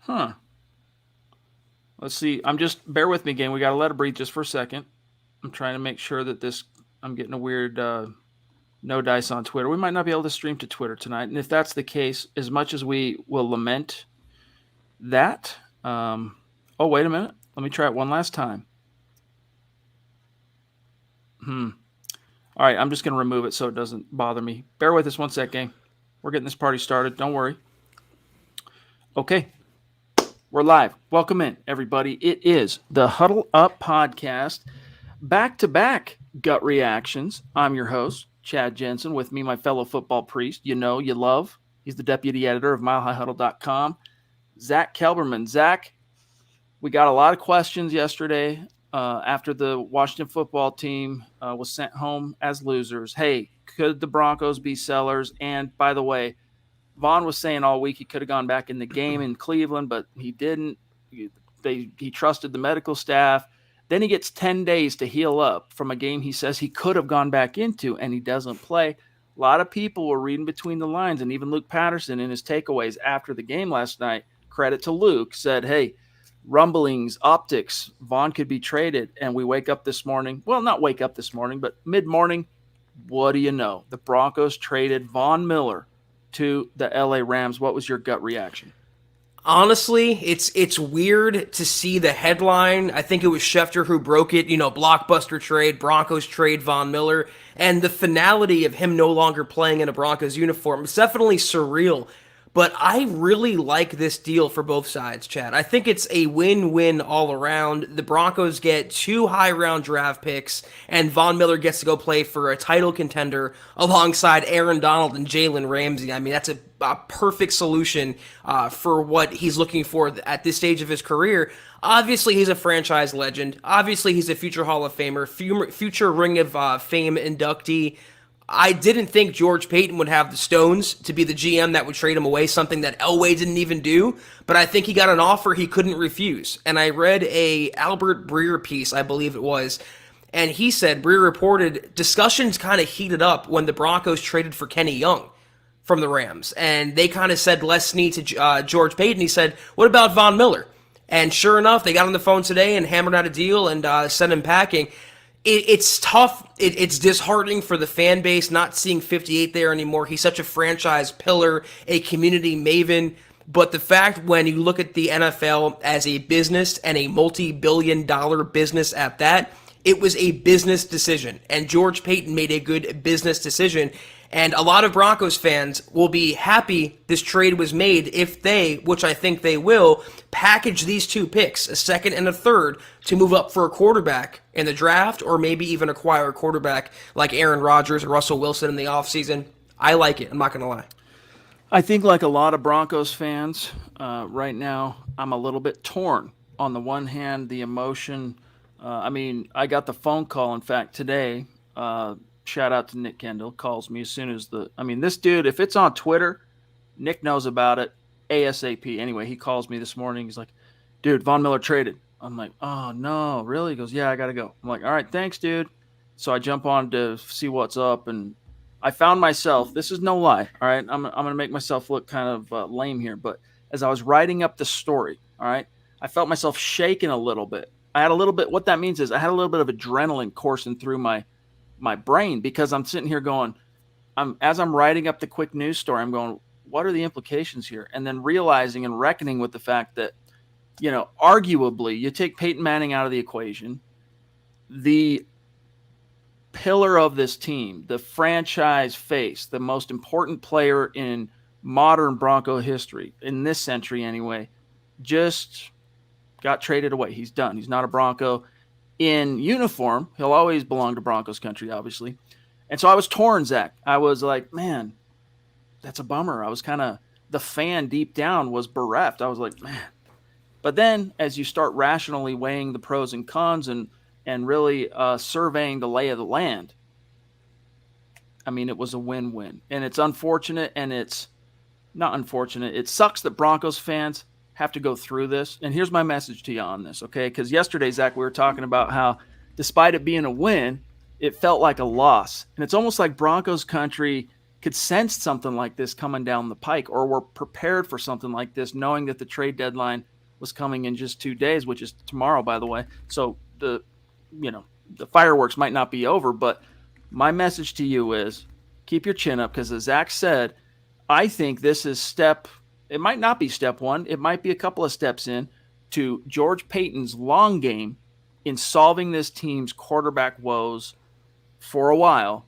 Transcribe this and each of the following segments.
Huh. Let's see. Bear with me, gang. We got to let it breathe just for a second. I'm trying to make sure that I'm getting a weird no dice on Twitter. We might not be able to stream to Twitter tonight. And if that's the case, as much as we will lament that, oh, wait a minute. Let me try it one last time. All right. I'm just going to remove it so it doesn't bother me. Bear with us one sec, gang. We're getting this party started. Don't worry. Okay. We're live. Welcome in, everybody. It is the Huddle Up podcast. Back-to-back gut reactions. I'm your host, Chad Jensen. With me, my fellow football priest, you know, you love. He's the deputy editor of MileHighHuddle.com, Zack Kelberman. Zack, we got a lot of questions yesterday after the Washington football team was sent home as losers. Hey, could the Broncos be sellers? And by the way, Vaughn was saying all week he could have gone back in the game in Cleveland, but he didn't. He trusted the medical staff. Then he gets 10 days to heal up from a game he says he could have gone back into, and he doesn't play. A lot of people were reading between the lines, and even Luke Patterson in his takeaways after the game last night, credit to Luke, said, hey, rumblings, optics, Vaughn could be traded. And we wake up this morning. Well, not wake up this morning, but mid-morning. What do you know? The Broncos traded Von Miller to the LA Rams. What was your gut reaction? Honestly, it's weird to see the headline. I think it was Schefter who broke it, blockbuster trade, Broncos trade Von Miller, and the finality of him no longer playing in a Broncos uniform. It's definitely surreal. But I really like this deal for both sides, Chad. I think it's a win-win all around. The Broncos get 2 high-round draft picks, and Von Miller gets to go play for a title contender alongside Aaron Donald and Jalen Ramsey. I mean, that's a perfect solution for what he's looking for at this stage of his career. Obviously, he's a franchise legend. Obviously, he's a future Hall of Famer, future Ring of Fame inductee. I didn't think George Paton would have the stones to be the GM that would trade him away, something that Elway didn't even do, but I think he got an offer he couldn't refuse. And I read a Albert Breer piece, I believe it was, and he said, Breer reported, discussions kind of heated up when the Broncos traded for Kenny Young from the Rams, and they kind of said Les Snead to George Paton. He said, what about Von Miller? And sure enough, they got on the phone today and hammered out a deal and sent him packing. It's tough. It's disheartening for the fan base not seeing 58 there anymore. He's such a franchise pillar, a community maven. But the fact when you look at the NFL as a business and a multi-billion-dollar business at that, it was a business decision. And George Paton made a good business decision. And a lot of Broncos fans will be happy this trade was made if they, which I think they will, package these 2 picks, a second and a third, to move up for a quarterback in the draft or maybe even acquire a quarterback like Aaron Rodgers or Russell Wilson in the offseason. I like it. I'm not going to lie. I think like a lot of Broncos fans right now, I'm a little bit torn. On the one hand, the emotion. I got the phone call, in fact, today. Shout out to Nick Kendall, calls me as soon as this dude, if it's on Twitter, Nick knows about it ASAP. Anyway, he calls me this morning. He's like, dude, Von Miller traded. I'm like, oh, no, really? He goes, yeah, I got to go. I'm like, all right, thanks, dude. So I jump on to see what's up, and I found myself, this is no lie, all right? I'm going to make myself look kind of lame here, but as I was writing up the story, all right, I felt myself shaking a little bit. I had a little bit, what that means is I had a little bit of adrenaline coursing through my brain because I'm sitting here going, as I'm writing up the quick news story, I'm going, what are the implications here? And then realizing and reckoning with the fact that, arguably you take Peyton Manning out of the equation, the pillar of this team, the franchise face, the most important player in modern Bronco history, in this century anyway, just got traded away. He's done. He's not a Bronco. In uniform, he'll always belong to Broncos country, obviously. And so I was torn, Zach. I was like, man, that's a bummer. I was kind of, the fan deep down was bereft. I was like, man. But then as you start rationally weighing the pros and cons and really surveying the lay of the land, it was a win-win. And it's unfortunate, and it's not unfortunate. It sucks that Broncos fans have to go through this. And here's my message to you on this, okay? Because yesterday, Zach, we were talking about how despite it being a win, it felt like a loss. And it's almost like Broncos country could sense something like this coming down the pike, or were prepared for something like this, knowing that the trade deadline was coming in just 2 days, which is tomorrow, by the way. So you know, the fireworks might not be over, but my message to you is keep your chin up, because as Zach said, I think this is it might not be step one, it might be a couple of steps in to George Paton's long game in solving this team's quarterback woes for a while.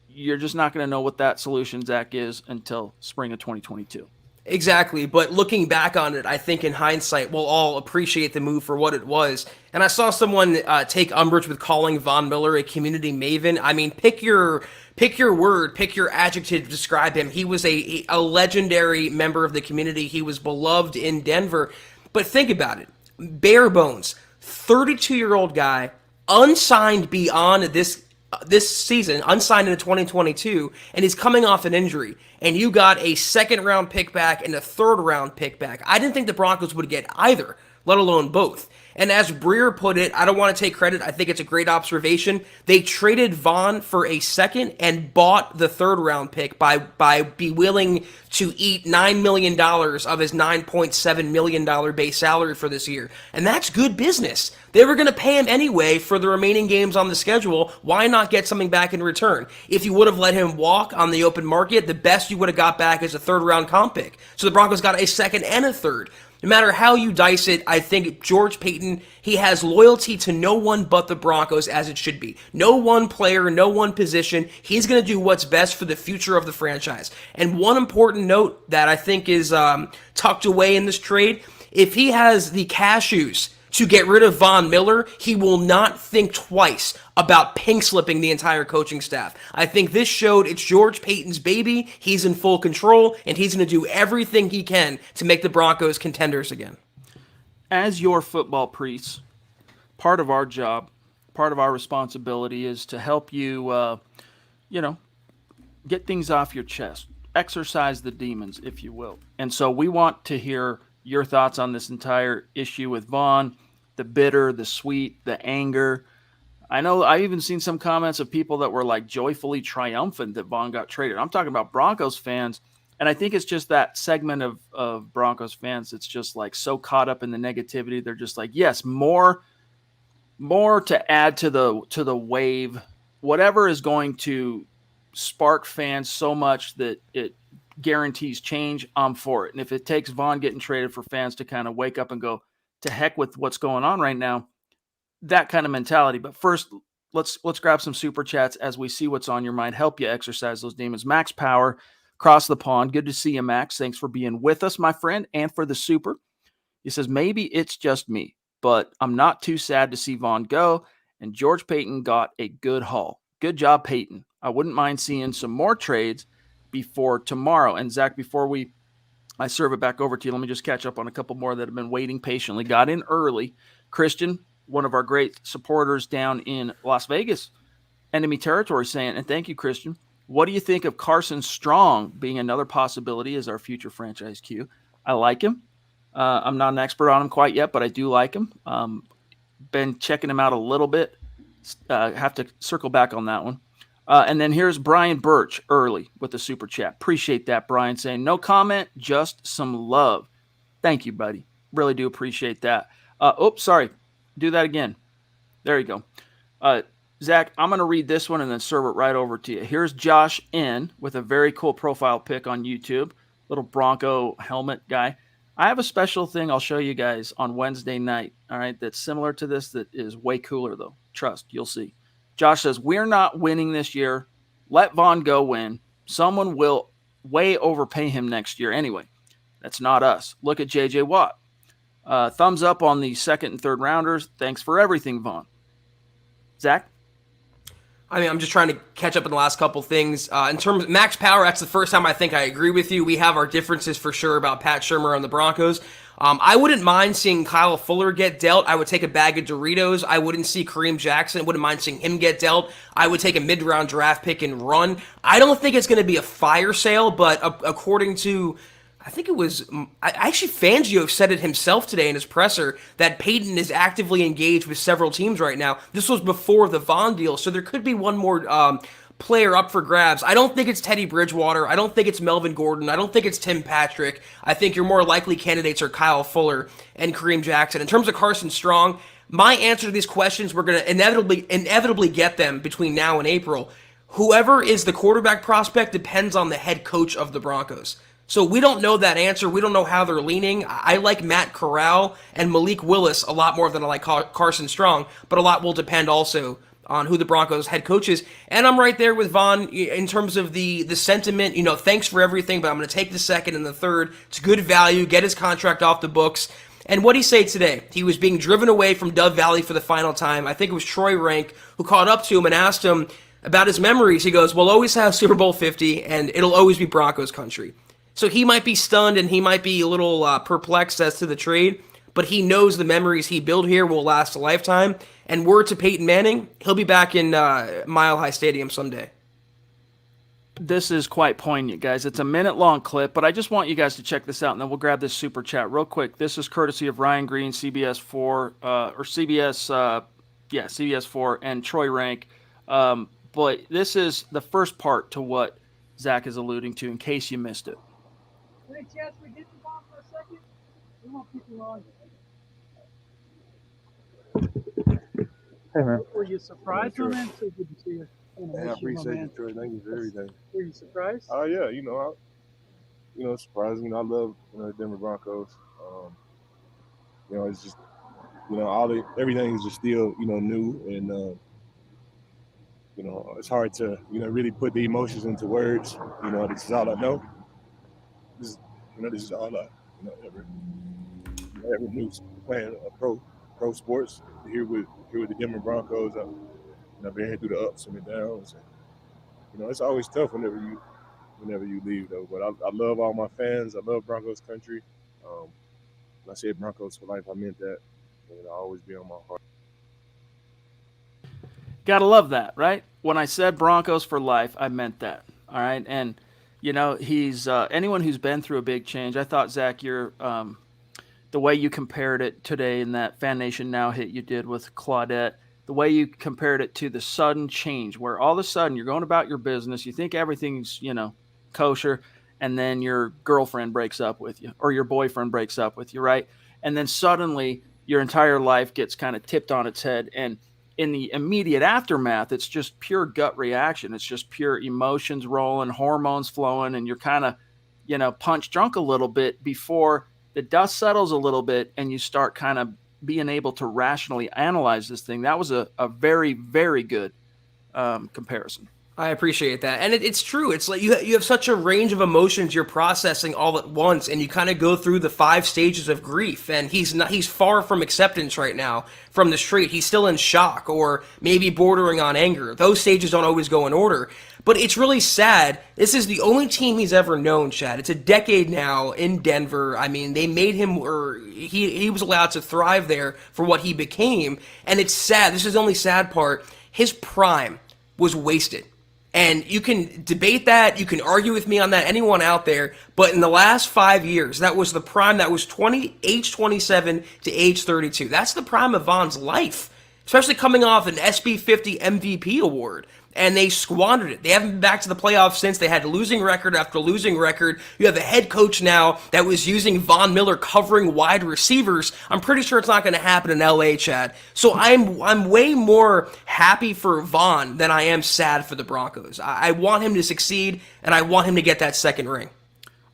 You're just not going to know what that solution, Zach, is until spring of 2022. Exactly, but looking back on it, I think in hindsight, we'll all appreciate the move for what it was. And I saw someone take umbrage with calling Von Miller a community maven. I mean, pick your word, pick your adjective to describe him. He was a legendary member of the community. He was beloved in Denver. But think about it, bare bones, 32-year-old guy, unsigned beyond this season, unsigned into 2022, and he's coming off an injury, and you got a second-round pick back and a third-round pick back. I didn't think the Broncos would get either, let alone both. And as Breer put it, I don't want to take credit, I think it's a great observation, they traded Vaughn for a second and bought the third-round pick by be willing to eat $9 million of his $9.7 million base salary for this year. And that's good business. They were going to pay him anyway for the remaining games on the schedule. Why not get something back in return? If you would have let him walk on the open market, the best you would have got back is a third-round comp pick. So the Broncos got a second and a third. No matter how you dice it, I think George Paton, he has loyalty to no one but the Broncos, as it should be. No one player, no one position. He's going to do what's best for the future of the franchise. And one important note that I think is tucked away in this trade, if he has the cashews to get rid of Von Miller, he will not think twice about pink slipping the entire coaching staff. I think this showed it's George Paton's baby. He's in full control, and he's going to do everything he can to make the Broncos contenders again. As your football priests, part of our job, part of our responsibility is to help you, get things off your chest, exercise the demons, if you will. And so we want to hear your thoughts on this entire issue with Vaughn, the bitter, the sweet, the anger. I know I even seen some comments of people that were like joyfully triumphant that Vaughn got traded. I'm talking about Broncos fans, and I think it's just that segment of Broncos fans that's just like so caught up in the negativity. They're just like, yes, more to add to the wave, whatever is going to spark fans so much that it guarantees change, I'm for it. And if it takes Vaughn getting traded for fans to kind of wake up and go, to heck with what's going on right now, that kind of mentality. But first, let's grab some super chats as we see what's on your mind, help you exercise those demons. Max Power, across the pond. Good to see you, Max. Thanks for being with us, my friend, and for the super. He says, maybe it's just me, but I'm not too sad to see Vaughn go, and George Paton got a good haul. Good job, Paton. I wouldn't mind seeing some more trades before tomorrow. And Zach, before I serve it back over to you, let me just catch up on a couple more that have been waiting patiently. Got in early. Christian, one of our great supporters down in Las Vegas, enemy territory, saying, and thank you, Christian, what do you think of Carson Strong being another possibility as our future franchise Q? I like him. I'm not an expert on him quite yet, but I do like him. Been checking him out a little bit. Have to circle back on that one. And then here's Brian Birch early with the super chat. Appreciate that, Brian, saying no comment, just some love. Thank you, buddy. Really do appreciate that. Oops, sorry. Do that again. There you go. Zach, I'm going to read this one and then serve it right over to you. Here's Josh N. with a very cool profile pic on YouTube. Little Bronco helmet guy. I have a special thing I'll show you guys on Wednesday night, all right, that's similar to this that is way cooler, though. Trust, you'll see. Josh says, we're not winning this year. Let Vaughn go win. Someone will way overpay him next year anyway. That's not us. Look at J.J. Watt. Thumbs up on the second and third rounders. Thanks for everything, Vaughn. Zach? I mean, I'm just trying to catch up on the last couple things. In terms of Max Power, that's the first time I think I agree with you. We have our differences for sure about Pat Shurmur and the Broncos. I wouldn't mind seeing Kyle Fuller get dealt. I would take a bag of Doritos. I wouldn't see Kareem Jackson. I wouldn't mind seeing him get dealt. I would take a mid-round draft pick and run. I don't think it's going to be a fire sale, but according to, I think it was, actually Fangio said it himself today in his presser that Paton is actively engaged with several teams right now. This was before the Vaughn deal, so there could be one more player up for grabs. I don't think it's Teddy Bridgewater. I don't think it's Melvin Gordon. I don't think it's Tim Patrick. I think your more likely candidates are Kyle Fuller and Kareem Jackson. In terms of Carson Strong, my answer to these questions, we're going to inevitably get them between now and April. Whoever is the quarterback prospect depends on the head coach of the Broncos. So we don't know that answer. We don't know how they're leaning. I like Matt Corral and Malik Willis a lot more than I like Carson Strong, but a lot will depend also on who the Broncos head coach is. And I'm right there with Vaughn in terms of the sentiment. Thanks for everything, but I'm going to take the second and the third. It's good value. Get his contract off the books. And what did he say today? He was being driven away from Dove Valley for the final time. I think it was Troy Rank who caught up to him and asked him about his memories. He goes, we'll always have Super Bowl 50, and it'll always be Broncos country. So he might be stunned and he might be a little perplexed as to the trade, but he knows the memories he built here will last a lifetime. And word to Peyton Manning, he'll be back in Mile High Stadium someday. This is quite poignant, guys. It's a minute-long clip, but I just want you guys to check this out, and then we'll grab this super chat real quick. This is courtesy of Ryan Green, CBS 4, CBS 4, and Troy Rank. But this is the first part to what Zach is alluding to, in case you missed it. Any chance we get the ball for a second? We won't keep you long. Hey, man. Were you surprised on that? So good to see you. I appreciate you, Troy. Thank you for everything. Were you surprised? Oh, yeah. Surprising. I love, the Denver Broncos. It's just, everything is just still, new. And, it's hard to, really put the emotions into words. This is all I know. This is all I, ever knew playing pro sports here with the Denver Broncos. I've been here through the ups and the downs. And, it's always tough whenever you leave, though. But I love all my fans. I love Broncos country. When I said Broncos for life, I meant that. And it'll always be on my heart. Gotta love that, right? When I said Broncos for life, I meant that. All right, and he's anyone who's been through a big change. I thought, Zach, you're the way you compared it today in that Fan Nation Now hit you did with Claudette, the way you compared it to the sudden change, where all of a sudden you're going about your business, you think everything's kosher, and then your girlfriend breaks up with you, or your boyfriend breaks up with you, right? And then suddenly your entire life gets kind of tipped on its head, and in the immediate aftermath, it's just pure gut reaction. It's just pure emotions rolling, hormones flowing, and you're kind of, punch drunk a little bit before the dust settles a little bit and you start kind of being able to rationally analyze this thing. That was a very, very good comparison. I appreciate that. And it's true. It's like you have such a range of emotions you're processing all at once, and you kind of go through the 5 stages of grief. And he's far from acceptance right now from this trait. He's still in shock or maybe bordering on anger. Those stages don't always go in order. But it's really sad. This is the only team he's ever known, Chad. It's a decade now in Denver. I mean, they made him, or he was allowed to thrive there for what he became. And it's sad. This is the only sad part. His prime was wasted. And you can debate that, you can argue with me on that, anyone out there, but in the last 5 years, that was the prime, that was age 27 to age 32. That's the prime of Vaughn's life, especially coming off an SB 50 MVP award. And they squandered it. They haven't been back to the playoffs since. They had losing record after losing record. You have a head coach now that was using Von Miller covering wide receivers. I'm pretty sure it's not going to happen in LA, Chad. So I'm way more happy for Von than I am sad for the Broncos. I want him to succeed, and I want him to get that second ring.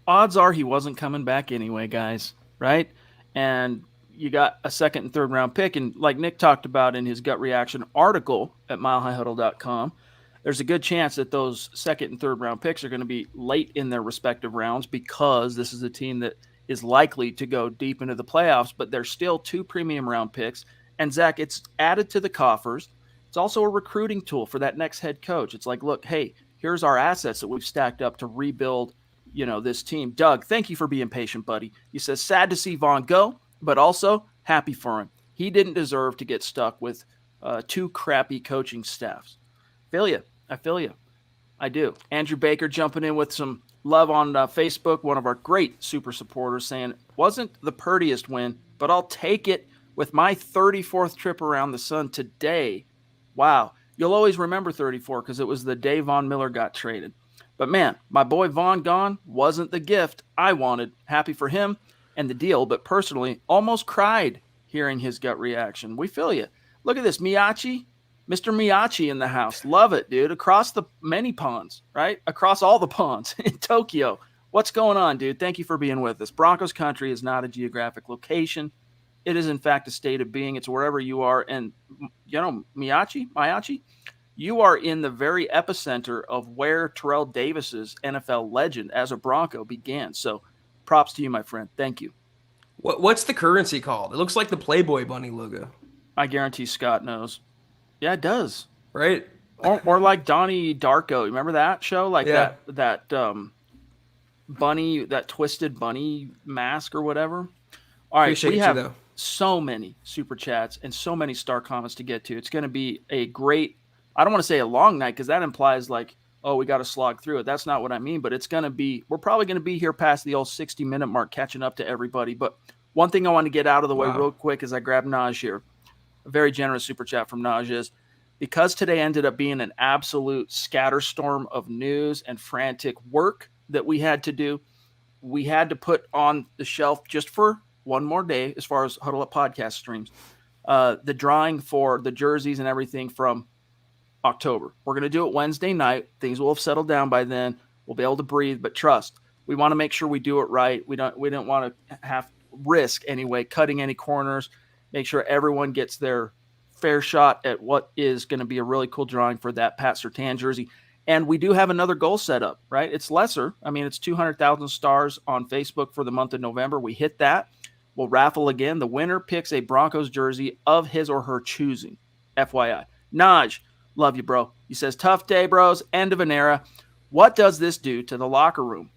Odds are he wasn't coming back anyway, guys, right? And you got a second and third round pick, and like Nick talked about in his gut reaction article at milehighhuddle.com, there's a good chance that those second and third round picks are going to be late in their respective rounds, because this is a team that is likely to go deep into the playoffs, but there's still 2 premium round picks. And Zach, it's added to the coffers. It's also a recruiting tool for that next head coach. It's like, look, hey, here's our assets that we've stacked up to rebuild, this team. Doug, thank you for being patient, buddy. He says, sad to see Vaughn go, but also happy for him. He didn't deserve to get stuck with 2 crappy coaching staffs. I feel you. I do. Andrew Baker jumping in with some love on Facebook, one of our great super supporters, saying, wasn't the prettiest win, but I'll take it with my 34th trip around the sun today. Wow. You'll always remember 34 because it was the day Von Miller got traded. But man, my boy Von gone wasn't the gift I wanted. Happy for him and the deal, but personally, almost cried hearing his gut reaction. We feel you. Look at this, Miyachi, Mr. Miyachi in the house. Love it, dude. Across the many ponds, right? Across all the ponds in Tokyo. What's going on, dude? Thank you for being with us. Broncos country is not a geographic location. It is, in fact, a state of being. It's wherever you are. And, Miyachi, you are in the very epicenter of where Terrell Davis's NFL legend as a Bronco began. So props to you, my friend. Thank you. What's the currency called? It looks like the Playboy Bunny logo. I guarantee Scott knows. Yeah, it does. Right? Or like Donnie Darko. Remember that show? Like that bunny, that twisted bunny mask or whatever. All right, Appreciate we you, have though. so many super chats and so many star comments to get to. It's going to be a great, I don't want to say a long night because that implies like, oh, we got to slog through it. That's not what I mean, but it's going to be, we're probably going to be here past the old 60-minute mark catching up to everybody. But one thing I want to get out of the way real quick as I grab Naj here, a very generous super chat from Naj is, because today ended up being an absolute scatterstorm of news and frantic work that we had to do, we had to put on the shelf just for one more day as far as Huddle Up podcast streams, the drawing for the jerseys and everything from October. We're going to do it Wednesday night. Things will have settled down by then. We'll be able to breathe, but trust, we want to make sure we do it right. We don't want to have risk anyway, cutting any corners, make sure everyone gets their fair shot at what is going to be a really cool drawing for that Pat Surtain jersey. And we do have another goal set up, right? It's lesser. I mean, it's 200,000 stars on Facebook for the month of November. We hit that. We'll raffle again. The winner picks a Broncos jersey of his or her choosing. FYI. Naj, love you, bro. He says, tough day, bros. End of an era. What does this do to the locker room?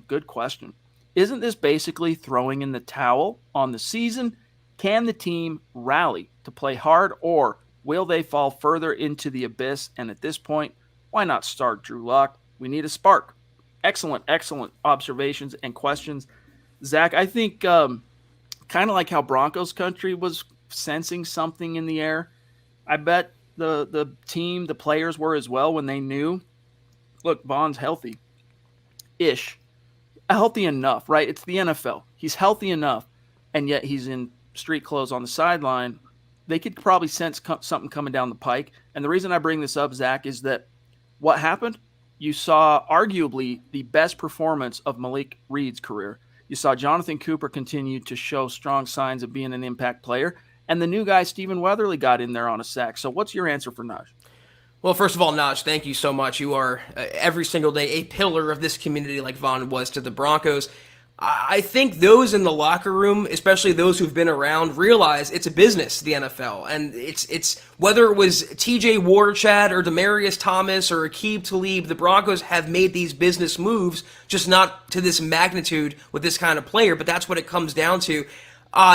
Good question. Isn't this basically throwing in the towel on the season? Can the team rally to play hard, or will they fall further into the abyss? And at this point, why not start Drew Lock? We need a spark. Excellent observations and questions. Zach, I think kind of like how Broncos country was sensing something in the air. I bet the team, the players were as well when they knew, look, Von's healthy-ish. Healthy enough, right? It's the NFL. He's healthy enough, and yet he's in street clothes on the sideline. They could probably sense something coming down the pike. And the reason I bring this up, Zach, is that what happened? You saw arguably the best performance of Malik Reed's career. You saw Jonathan Cooper continue to show strong signs of being an impact player. And the new guy, Stephen Weatherly, got in there on a sack. So what's your answer for Naj? Well, first of all, Naj, thank you so much. You are every single day a pillar of this community like Von was to the Broncos. I think those in the locker room, especially those who've been around, realize it's a business, the NFL. And it's whether it was TJ Warchad or Demaryius Thomas or Aqib Talib, the Broncos have made these business moves, just not to this magnitude with this kind of player, but that's what it comes down to.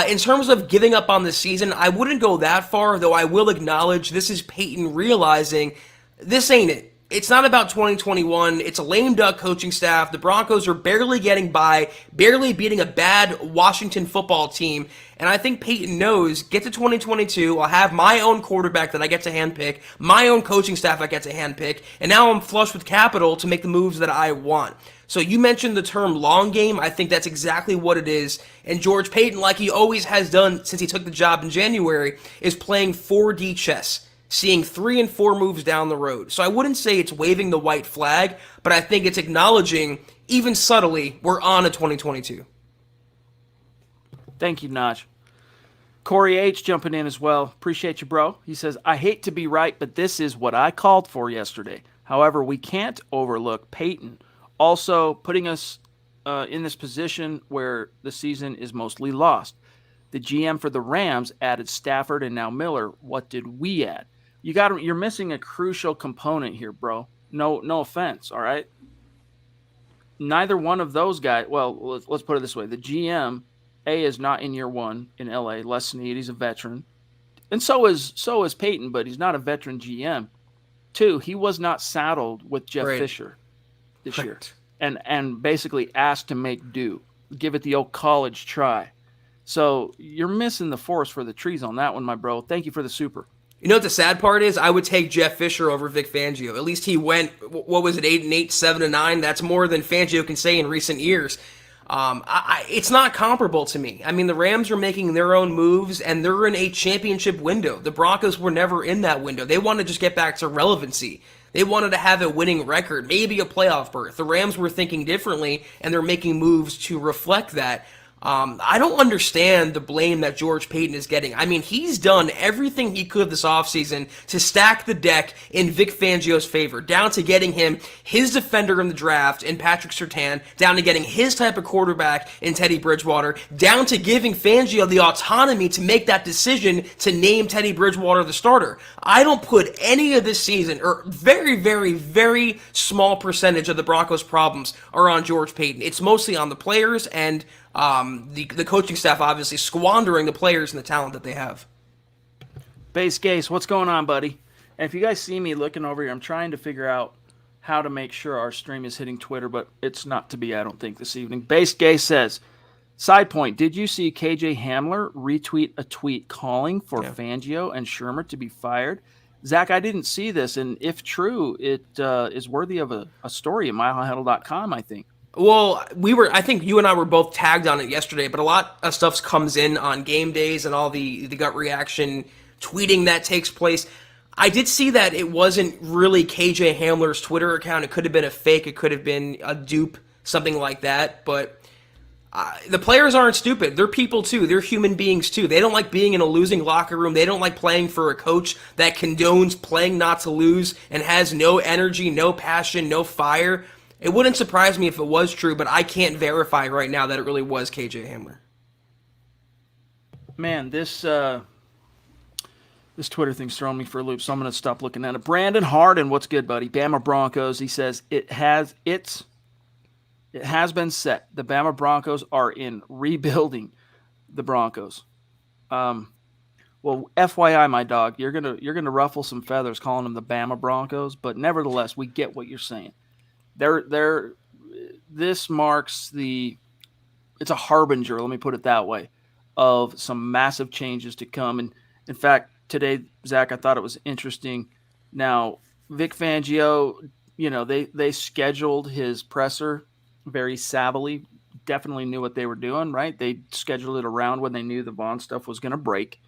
In terms of giving up on the season, I wouldn't go that far, though I will acknowledge this is Peyton realizing this ain't it. It's not about 2021. It's a lame duck coaching staff. The Broncos are barely getting by, barely beating a bad Washington football team. And I think Peyton knows, get to 2022, I'll have my own quarterback that I get to handpick, my own coaching staff I get to handpick, and now I'm flush with capital to make the moves that I want. So you mentioned the term long game. I think that's exactly what it is. And George Payton, like he always has done since he took the job in January, is playing 4D chess, seeing 3 and 4 moves down the road. So I wouldn't say it's waving the white flag, but I think it's acknowledging, even subtly, we're on to 2022. Thank you, Naj. Corey H. jumping in as well. Appreciate you, bro. He says, I hate to be right, but this is what I called for yesterday. However, we can't overlook Peyton also putting us in this position where the season is mostly lost. The GM for the Rams added Stafford and now Miller. What did we add? You're missing a crucial component here, bro. No offense, all right? Neither one of those guys, well, let's put it this way. The GM, A, is not in year one in LA. Les Snead, he's a veteran. And so is Peyton, but he's not a veteran GM. 2, he was not saddled with Jeff Fisher this year and basically asked to make do, give it the old college try. So you're missing the forest for the trees on that one, my bro. Thank you for the super. You know what the sad part is? I would take Jeff Fisher over Vic Fangio. At least he went, what was it, 8-8, 7-9? That's more than Fangio can say in recent years. It's not comparable to me. I mean, the Rams are making their own moves, and they're in a championship window. The Broncos were never in that window. They want to just get back to relevancy. They wanted to have a winning record, maybe a playoff berth. The Rams were thinking differently, and they're making moves to reflect that. I don't understand the blame that George Paton is getting. I mean, he's done everything he could this offseason to stack the deck in Vic Fangio's favor, down to getting him his defender in the draft in Patrick Surtain, down to getting his type of quarterback in Teddy Bridgewater, down to giving Fangio the autonomy to make that decision to name Teddy Bridgewater the starter. I don't put any of this season, or very, very, very small percentage of the Broncos' problems are on George Paton. It's mostly on the players and the coaching staff obviously squandering the players and the talent that they have. Base Gase, what's going on, buddy? And if you guys see me looking over here, I'm trying to figure out how to make sure our stream is hitting Twitter, but it's not to be, I don't think, this evening. Base Gase says, side point, did you see KJ Hamler retweet a tweet calling for Fangio and Shermer to be fired? Zach, I didn't see this, and if true, it is worthy of a story at milehighhuddle.com, I think. Well, I think you and I were both tagged on it yesterday, but a lot of stuff comes in on game days and all the gut reaction tweeting that takes place. I did see that it wasn't really KJ Hamler's Twitter account. It could have been a fake. It could have been a dupe, something like that. But the players aren't stupid. They're people too. They're human beings too. They don't like being in a losing locker room. They don't like playing for a coach that condones playing not to lose and has no energy, no passion, no fire. It wouldn't surprise me if it was true, but I can't verify right now that it really was KJ Hamler. Man, this Twitter thing's throwing me for a loop, so I'm going to stop looking at it. Brandon Harden, what's good, buddy? Bama Broncos, he says, it has been set. The Bama Broncos are in rebuilding the Broncos. Well, FYI, my dog, you're gonna ruffle some feathers calling them the Bama Broncos, but nevertheless, we get what you're saying. This marks it's a harbinger, let me put it that way, of some massive changes to come. And in fact, today, Zach, I thought it was interesting. Now, Vic Fangio, they scheduled his presser very savvily, definitely knew what they were doing, right? They scheduled it around when they knew the Vaughn stuff was going to break.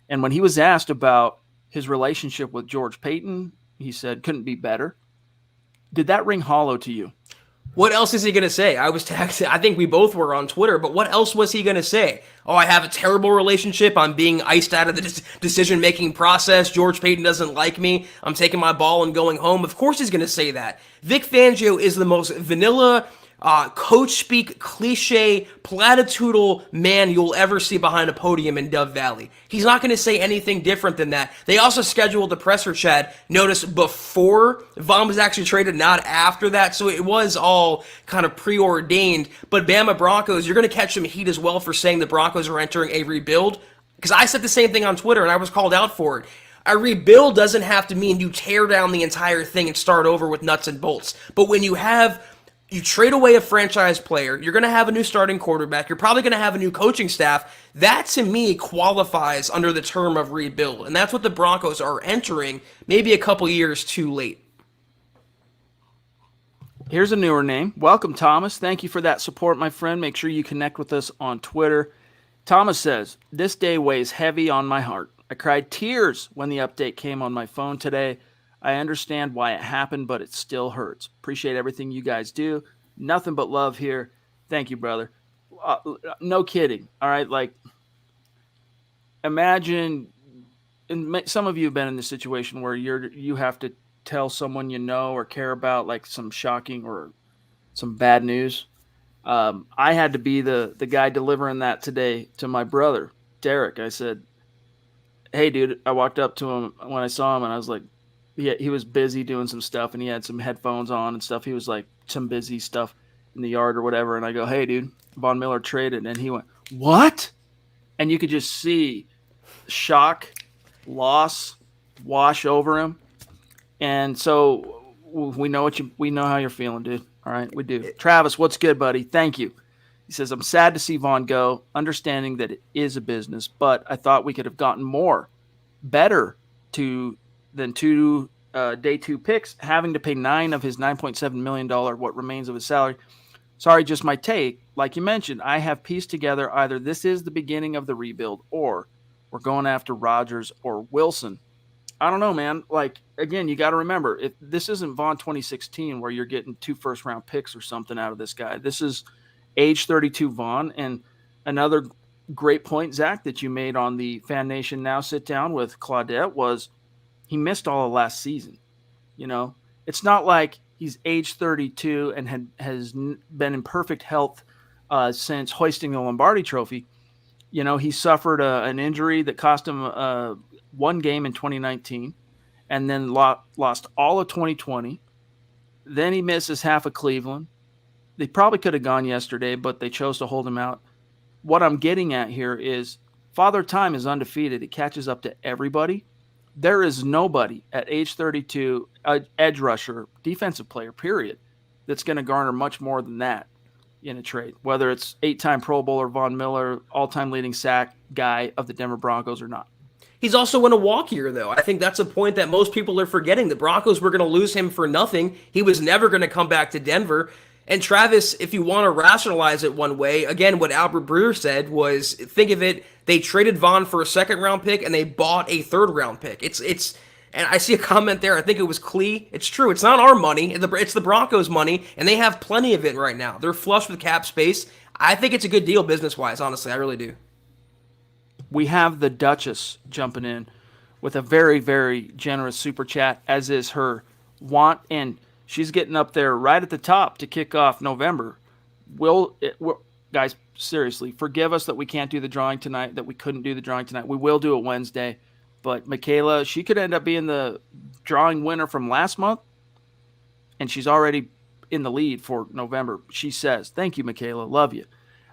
And when he was asked about his relationship with George Paton, he said, couldn't be better. Did that ring hollow to you? What else is he going to say? I was texting. I think we both were on Twitter, but what else was he going to say? Oh, I have a terrible relationship. I'm being iced out of the decision-making process. George Paton doesn't like me. I'm taking my ball and going home. Of course he's going to say that. Vic Fangio is the most vanilla, coach-speak, cliche, platitudinal man you'll ever see behind a podium in Dove Valley. He's not going to say anything different than that. They also scheduled the presser chat, notice, before Vaughn was actually traded, not after that, so it was all kind of preordained. But Bama Broncos, you're going to catch some heat as well for saying the Broncos are entering a rebuild, because I said the same thing on Twitter, and I was called out for it. A rebuild doesn't have to mean you tear down the entire thing and start over with nuts and bolts. But when you trade away a franchise player, you're going to have a new starting quarterback, you're probably going to have a new coaching staff. That, to me, qualifies under the term of rebuild. And that's what the Broncos are entering, maybe a couple years too late. Here's a newer name. Welcome, Thomas. Thank you for that support, my friend. Make sure you connect with us on Twitter. Thomas says, this day weighs heavy on my heart. I cried tears when the update came on my phone today. I understand why it happened, but it still hurts. Appreciate everything you guys do. Nothing but love here. Thank you, brother. No kidding. All right, imagine, and some of you have been in the situation where you have to tell someone you know or care about some shocking or some bad news. I had to be the guy delivering that today to my brother, Derek. I said, hey, dude, I walked up to him when I saw him, and I was like, he was busy doing some stuff, and he had some headphones on and stuff. He was some busy stuff in the yard or whatever. And I go, hey, dude, Von Miller traded. And he went, what? And you could just see shock, loss, wash over him. And so we know how you're feeling, dude. All right, we do. Travis, what's good, buddy? Thank you. He says, I'm sad to see Vaughn go, understanding that it is a business, but I thought we could have gotten more, better to then two day 2 picks, having to pay 9 of his $9.7 million what remains of his salary. Sorry, just my take. Like you mentioned, I have pieced together either this is the beginning of the rebuild or we're going after Rodgers or Wilson. I don't know, man. Like, again, you got to remember, if this isn't Vaughn 2016 where you're getting 2 first-round picks or something out of this guy. This is age 32 Vaughn. And another great point, Zach, that you made on the Fan Nation Now sit down with Claudette was he missed all of last season. You know, it's not like he's age 32 and has been in perfect health since hoisting the Lombardi Trophy. You know, he suffered an injury that cost him one game in 2019 and then lost all of 2020. Then he misses half of Cleveland. They probably could have gone yesterday, but they chose to hold him out. What I'm getting at here is Father Time is undefeated. It catches up to everybody. There is nobody at age 32, edge rusher, defensive player, period, that's going to garner much more than that in a trade, whether it's 8-time Pro Bowler Von Miller, all-time leading sack guy of the Denver Broncos or not. He's also in a walk year, though. I think that's a point that most people are forgetting. The Broncos were going to lose him for nothing. He was never going to come back to Denver. And Travis, if you want to rationalize it one way, again, what Albert Breer said was, think of it, they traded Vaughn for a second-round pick, and they bought a third-round pick. And I see a comment there, I think it was Clee. It's true, it's not our money, it's the Broncos' money, and they have plenty of it right now. They're flush with cap space. I think it's a good deal business-wise, honestly, I really do. We have the Duchess jumping in with a very, very generous super chat, as is her want, and she's getting up there right at the top to kick off November. Guys, seriously, forgive us that we can't do the drawing tonight, that we couldn't do the drawing tonight. We will do it Wednesday. But Michaela, she could end up being the drawing winner from last month, and she's already in the lead for November. She says, thank you, Michaela. Love you.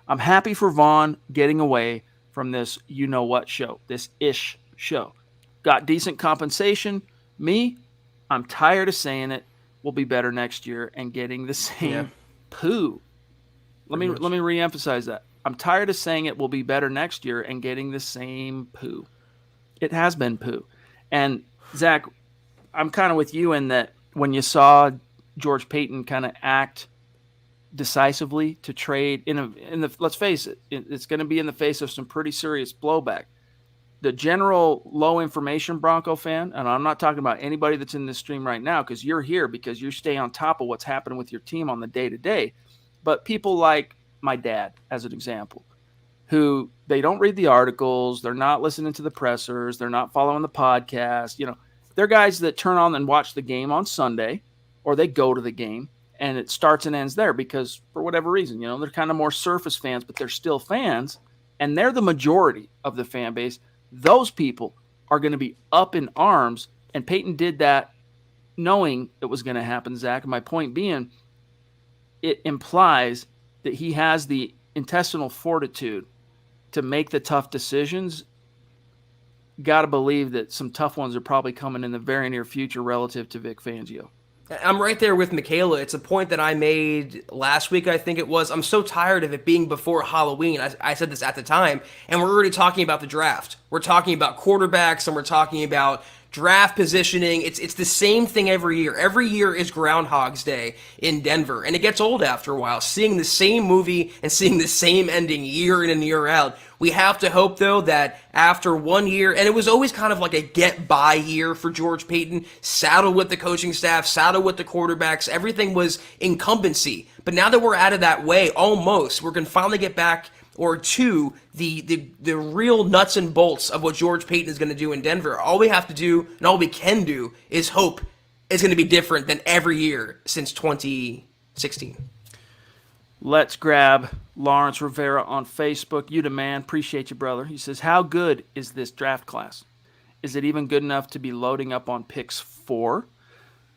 I'm happy for Vaughn getting away from this you-know-what show, this ish show. Got decent compensation. Me, I'm tired of saying it. We'll be better next year and getting the same poo. Let me reemphasize that. I'm tired of saying it will be better next year and getting the same poo. It has been poo. And Zach, I'm kind of with you in that when you saw George Paton kind of act decisively to trade let's face it, it's going to be in the face of some pretty serious blowback. The general low information Bronco fan, and I'm not talking about anybody that's in this stream right now because you're here because you stay on top of what's happening with your team on the day-to-day, but people like my dad, as an example, who they don't read the articles, they're not listening to the pressers, they're not following the podcast. You know, they're guys that turn on and watch the game on Sunday, or they go to the game, and it starts and ends there because for whatever reason, you know, they're kind of more surface fans, but they're still fans, and they're the majority of the fan base. Those people are going to be up in arms, and Peyton did that knowing it was going to happen, Zach. And my point being, it implies that he has the intestinal fortitude to make the tough decisions. Got to believe that some tough ones are probably coming in the very near future relative to Vic Fangio. I'm right there with Michaela. It's a point that I made last week, I think it was. I'm so tired of it being before Halloween. I said this at the time, and we're already talking about the draft. We're talking about quarterbacks, and we're talking about draft positioning. It's the same thing every year. Every year is Groundhog's Day in Denver, and it gets old after a while, seeing the same movie and seeing the same ending year in and year out. We have to hope, though, that after 1 year, and it was always kind of like a get-by year for George Paton, saddled with the coaching staff, saddled with the quarterbacks, everything was incumbency. But now that we're out of that way, almost, we're going to finally get back or to the real nuts and bolts of what George Paton is going to do in Denver. All we have to do, and all we can do, is hope it's going to be different than every year since 2016. Let's grab Lawrence Rivera on Facebook. You the man. Appreciate you, brother. He says, how good is this draft class? Is it even good enough to be loading up on picks for?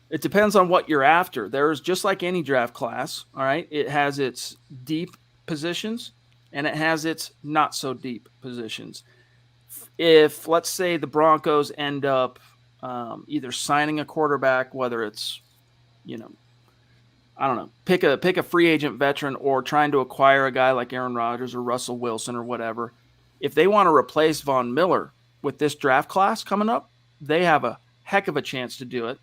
It depends on what you're after. There's just like any draft class, all right? It has its deep positions and it has its not so deep positions. If, let's say, the Broncos end up either signing a quarterback, whether it's, I don't know, pick a free agent veteran or trying to acquire a guy like Aaron Rodgers or Russell Wilson or whatever. If they want to replace Von Miller with this draft class coming up, they have a heck of a chance to do it.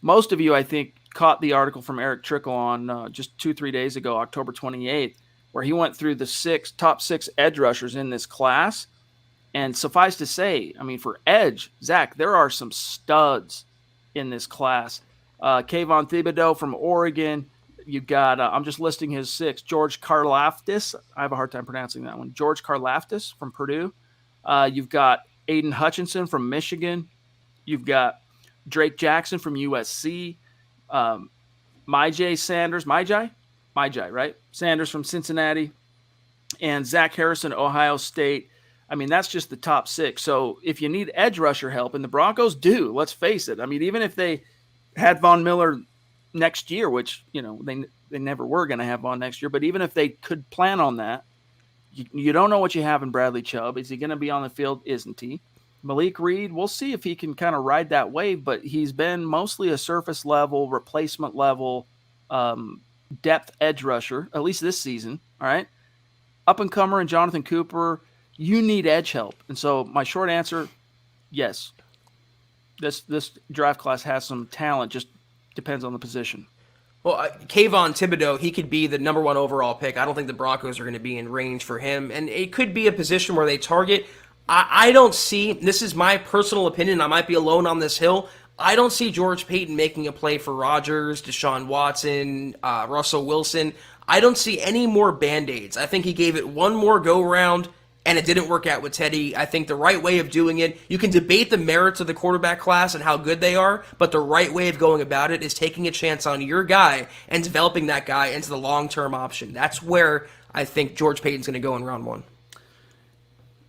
Most of you, I think, caught the article from Eric Trickle on just 2-3 days ago, October 28th, where he went through the top six edge rushers in this class. And suffice to say, I mean, for edge, Zach, there are some studs in this class. Kayvon Thibodeau from Oregon. You've got, I'm just listing his six. George Karlaftis. I have a hard time pronouncing that one. George Karlaftis from Purdue. You've got Aiden Hutchinson from Michigan. You've got Drake Jackson from USC. Myjai Sanders. Myjai, right? Sanders from Cincinnati. And Zach Harrison, Ohio State. I mean, that's just the top six. So if you need edge rusher help, and the Broncos do, let's face it. I mean, even if they had Von Miller next year, which, they never were going to have Von next year, but even if they could plan on that, you don't know what you have in Bradley Chubb. Is he going to be on the field? Isn't he? Malik Reed, we'll see if he can kind of ride that wave, but he's been mostly a surface level, replacement level, depth edge rusher, at least this season. All right. Up and comer and Jonathan Cooper, you need edge help. And so my short answer, yes. This draft class has some talent, just depends on the position. Well, Kayvon Thibodeau, he could be the number 1 overall pick. I don't think the Broncos are going to be in range for him. And it could be a position where they target. I don't see, this is my personal opinion, I might be alone on this hill, I don't see George Paton making a play for Rodgers, Deshaun Watson, Russell Wilson. I don't see any more Band-Aids. I think he gave it one more go-round, and it didn't work out with Teddy. I think the right way of doing it, you can debate the merits of the quarterback class and how good they are, but the right way of going about it is taking a chance on your guy and developing that guy into the long-term option. That's where I think George Paton's going to go in round 1.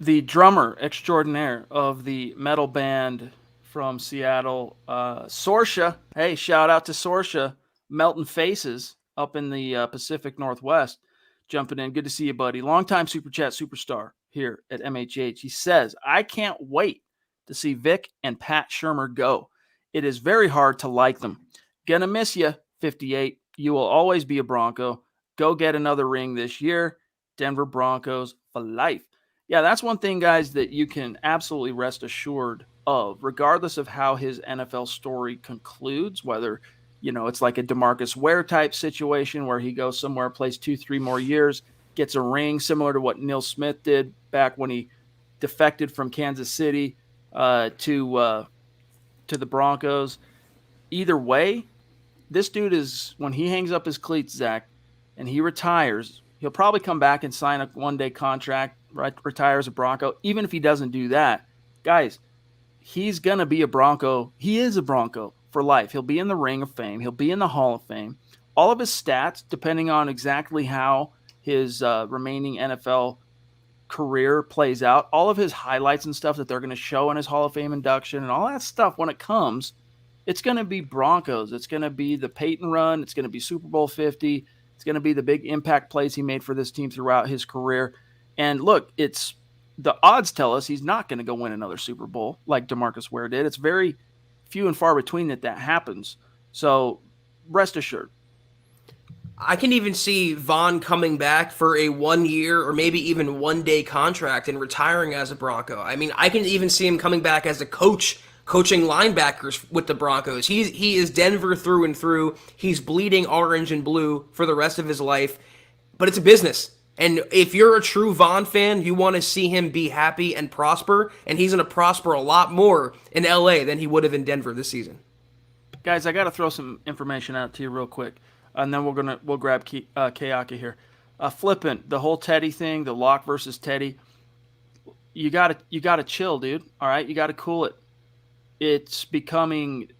The drummer extraordinaire of the metal band from Seattle, Sorsha. Hey, shout out to Sorsha, Melting Faces up in the Pacific Northwest. Jumping in. Good to see you, buddy. Longtime Super Chat superstar here at MHH. He says, I can't wait to see Vic and Pat Shurmur go. It is very hard to like them. Gonna miss you, 58. You will always be a Bronco. Go get another ring this year. Denver Broncos for life. Yeah, that's one thing, guys, that you can absolutely rest assured of, regardless of how his NFL story concludes, whether it's like a DeMarcus Ware type situation where he goes somewhere, plays 2-3 more years, gets a ring, similar to what Neil Smith did back when he defected from Kansas City to the Broncos. Either way, this dude is, when he hangs up his cleats, Zach, and he retires, he'll probably come back and sign a one-day contract, right? Retire as a Bronco. Even if he doesn't do that, guys, he's going to be a Bronco. He is a Bronco for life. He'll be in the Ring of Fame. He'll be in the Hall of Fame. All of his stats, depending on exactly how his remaining NFL career plays out, all of his highlights and stuff that they're going to show in his Hall of Fame induction and all that stuff, when it comes, it's going to be Broncos. It's going to be the Peyton run. It's going to be Super Bowl 50. It's going to be the big impact plays he made for this team throughout his career. And look, the odds tell us he's not going to go win another Super Bowl like DeMarcus Ware did. It's very few and far between that happens. So rest assured. I can even see Von coming back for a 1-year or maybe even 1-day contract and retiring as a Bronco. I mean, I can even see him coming back as a coach, coaching linebackers with the Broncos. He is Denver through and through. He's bleeding orange and blue for the rest of his life. But it's a business. And if you're a true Von fan, you want to see him be happy and prosper, and he's going to prosper a lot more in LA than he would have in Denver this season. Guys, I got to throw some information out to you real quick, and then we'll grab Kayaka here. Flippant, the whole Teddy thing, the Locke versus Teddy. You got to chill, dude. All right, you got to cool it. It's becoming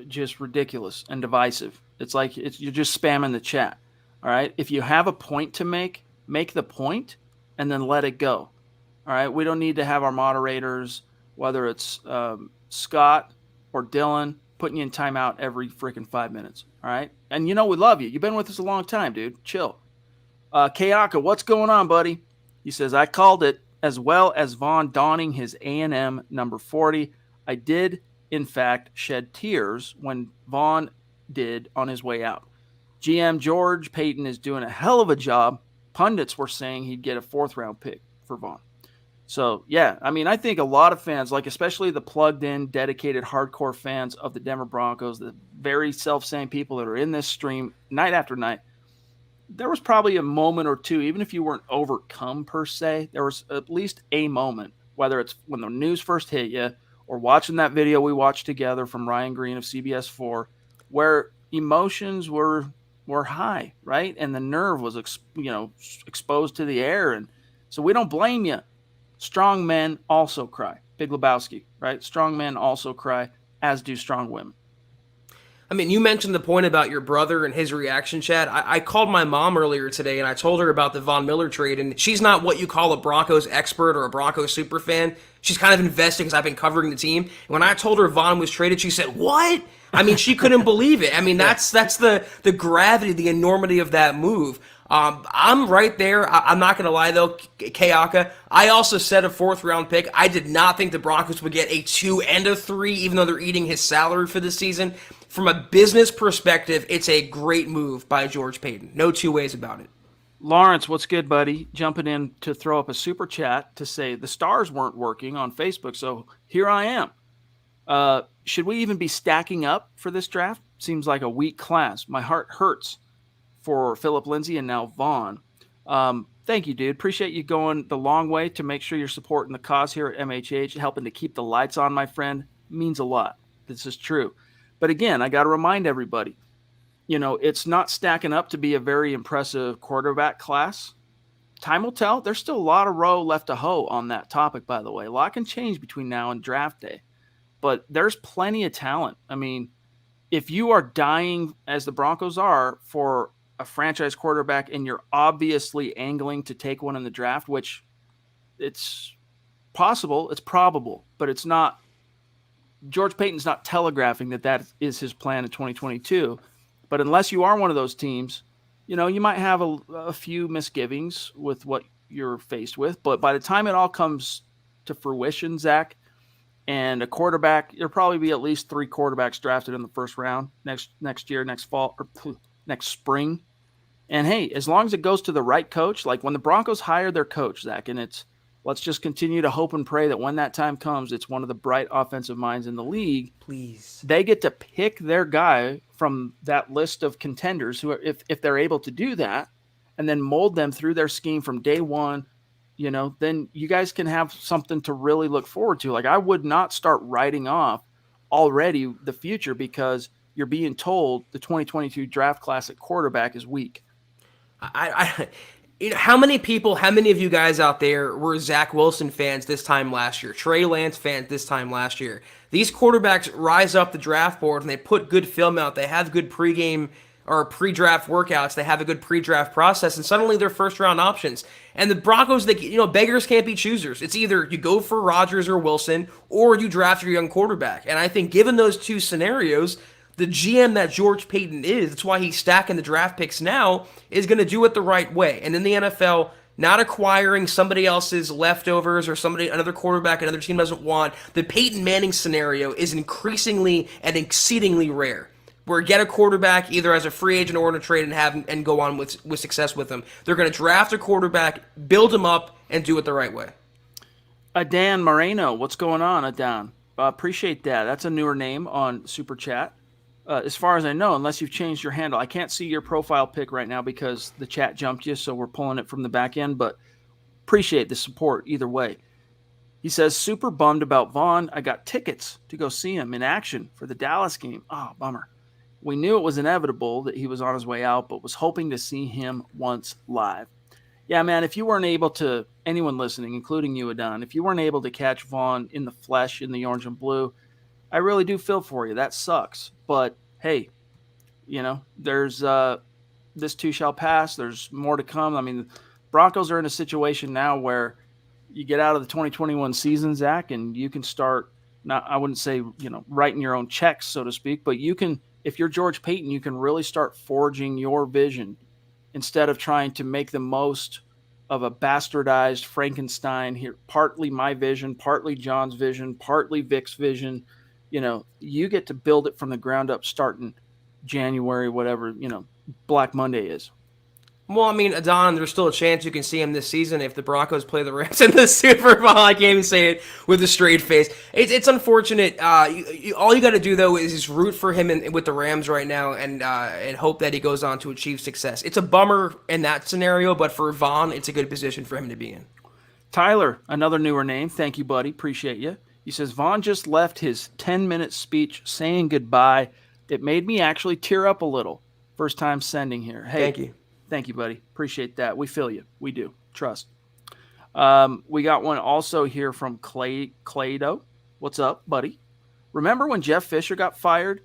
just ridiculous and divisive. It's like you're just spamming the chat. All right, if you have a point to make the point and then let it go. All right. We don't need to have our moderators, whether it's Scott or Dylan, putting you in timeout every freaking 5 minutes. All right. And we love you. You've been with us a long time, dude. Chill. Kayaka, what's going on, buddy? He says, I called it, as well as Von donning his A&M number 40. I did, in fact, shed tears when Von did on his way out. GM George Paton is doing a hell of a job. Pundits were saying he'd get a 4th round pick for Von. So, yeah, I mean, I think a lot of fans, like especially the plugged in, dedicated, hardcore fans of the Denver Broncos, the very self same people that are in this stream night after night, there was probably a moment or two, even if you weren't overcome per se, there was at least a moment, whether it's when the news first hit you or watching that video we watched together from Ryan Green of CBS 4, where emotions were high, right? And the nerve was exposed to the air. And so we don't blame you. Strong men also cry. Big Lebowski, right? Strong men also cry, as do strong women. I mean, you mentioned the point about your brother and his reaction, Chad. I called my mom earlier today and I told her about the Von Miller trade, and she's not what you call a Broncos expert or a Broncos super fan. She's kind of invested because I've been covering the team. And when I told her Von was traded, she said, "What?" I mean, she couldn't believe it. I mean, that's the gravity, the enormity of that move. I'm right there. I'm not going to lie, though, Kayaka. I also said a fourth round pick. I did not think the Broncos would get a 2 and a 3, even though they're eating his salary for this season. From a business perspective, it's a great move by George Paton. No two ways about it. Lawrence, what's good, buddy? Jumping in to throw up a super chat to say the stars weren't working on Facebook, so here I am. Should we even be stacking up for this draft? Seems like a weak class. My heart hurts for Philip Lindsay and now Vaughn. Thank you, dude. Appreciate you going the long way to make sure you're supporting the cause here at MHH, helping to keep the lights on, my friend. Means a lot. This is true. But again, I got to remind everybody, it's not stacking up to be a very impressive quarterback class. Time will tell. There's still a lot of row left to hoe on that topic, by the way. A lot can change between now and draft day. But there's plenty of talent. I mean, if you are dying, as the Broncos are, for a franchise quarterback and you're obviously angling to take one in the draft, which it's possible, it's probable, but it's not. George Paton's not telegraphing that is his plan in 2022. But unless you are one of those teams, you might have a few misgivings with what you're faced with. But by the time it all comes to fruition, Zach, and a quarterback, there'll probably be at least 3 quarterbacks drafted in the first round next year, next fall, or next spring. And hey, as long as it goes to the right coach, like when the Broncos hire their coach, Zach, and let's just continue to hope and pray that when that time comes, it's one of the bright offensive minds in the league. Please. They get to pick their guy from that list of contenders who are, if they're able to do that, and then mold them through their scheme from day one, then you guys can have something to really look forward to. Like, I would not start writing off already the future because you're being told the 2022 draft class at quarterback is weak. How many of you guys out there were Zach Wilson fans this time last year, Trey Lance fans this time last year? These quarterbacks rise up the draft board and they put good film out. They have good pregame or pre-draft workouts. They have a good pre-draft process, and suddenly they're first-round options. And the Broncos, beggars can't be choosers. It's either you go for Rodgers or Wilson, or you draft your young quarterback. And I think given those two scenarios, the GM that George Paton is, that's why he's stacking the draft picks now, is going to do it the right way. And in the NFL, not acquiring somebody else's leftovers or another quarterback another team doesn't want, the Peyton Manning scenario is increasingly and exceedingly rare. Where get a quarterback either as a free agent or in a trade and go on with success with them. They're going to draft a quarterback, build him up, and do it the right way. Adan Moreno, what's going on, Adan? Appreciate that. That's a newer name on Super Chat. As far as I know, unless you've changed your handle. I can't see your profile pic right now because the chat jumped you, so we're pulling it from the back end, but appreciate the support either way. He says, super bummed about Vaughn. I got tickets to go see him in action for the Dallas game. Oh, bummer. We knew it was inevitable that he was on his way out, but was hoping to see him once live. Yeah, man, if you weren't able to, anyone listening, including you, Adan, if you weren't able to catch Vaughn in the flesh in the orange and blue, I really do feel for you. That sucks. But hey, there's this too shall pass. There's more to come. I mean, Broncos are in a situation now where you get out of the 2021 season, Zach, and you can start, I wouldn't say, writing your own checks, so to speak, but you can, if you're George Paton, you can really start forging your vision instead of trying to make the most of a bastardized Frankenstein here, partly my vision, partly John's vision, partly Vic's vision. You get to build it from the ground up starting January, whatever, Black Monday is. Well, I mean, Adon, there's still a chance you can see him this season if the Broncos play the Rams in the Super Bowl. I can't even say it with a straight face. It's unfortunate. All you got to do, though, is just root for him with the Rams right now and hope that he goes on to achieve success. It's a bummer in that scenario, but for Vaughn, it's a good position for him to be in. Tyler, another newer name. Thank you, buddy. Appreciate you. He says, Vaughn just left his 10-minute speech saying goodbye. It made me actually tear up a little. First time sending here. Hey, Thank you. Thank you, buddy. Appreciate that. We feel you. We do. Trust. We got one also here from Claydo. What's up, buddy? Remember when Jeff Fisher got fired?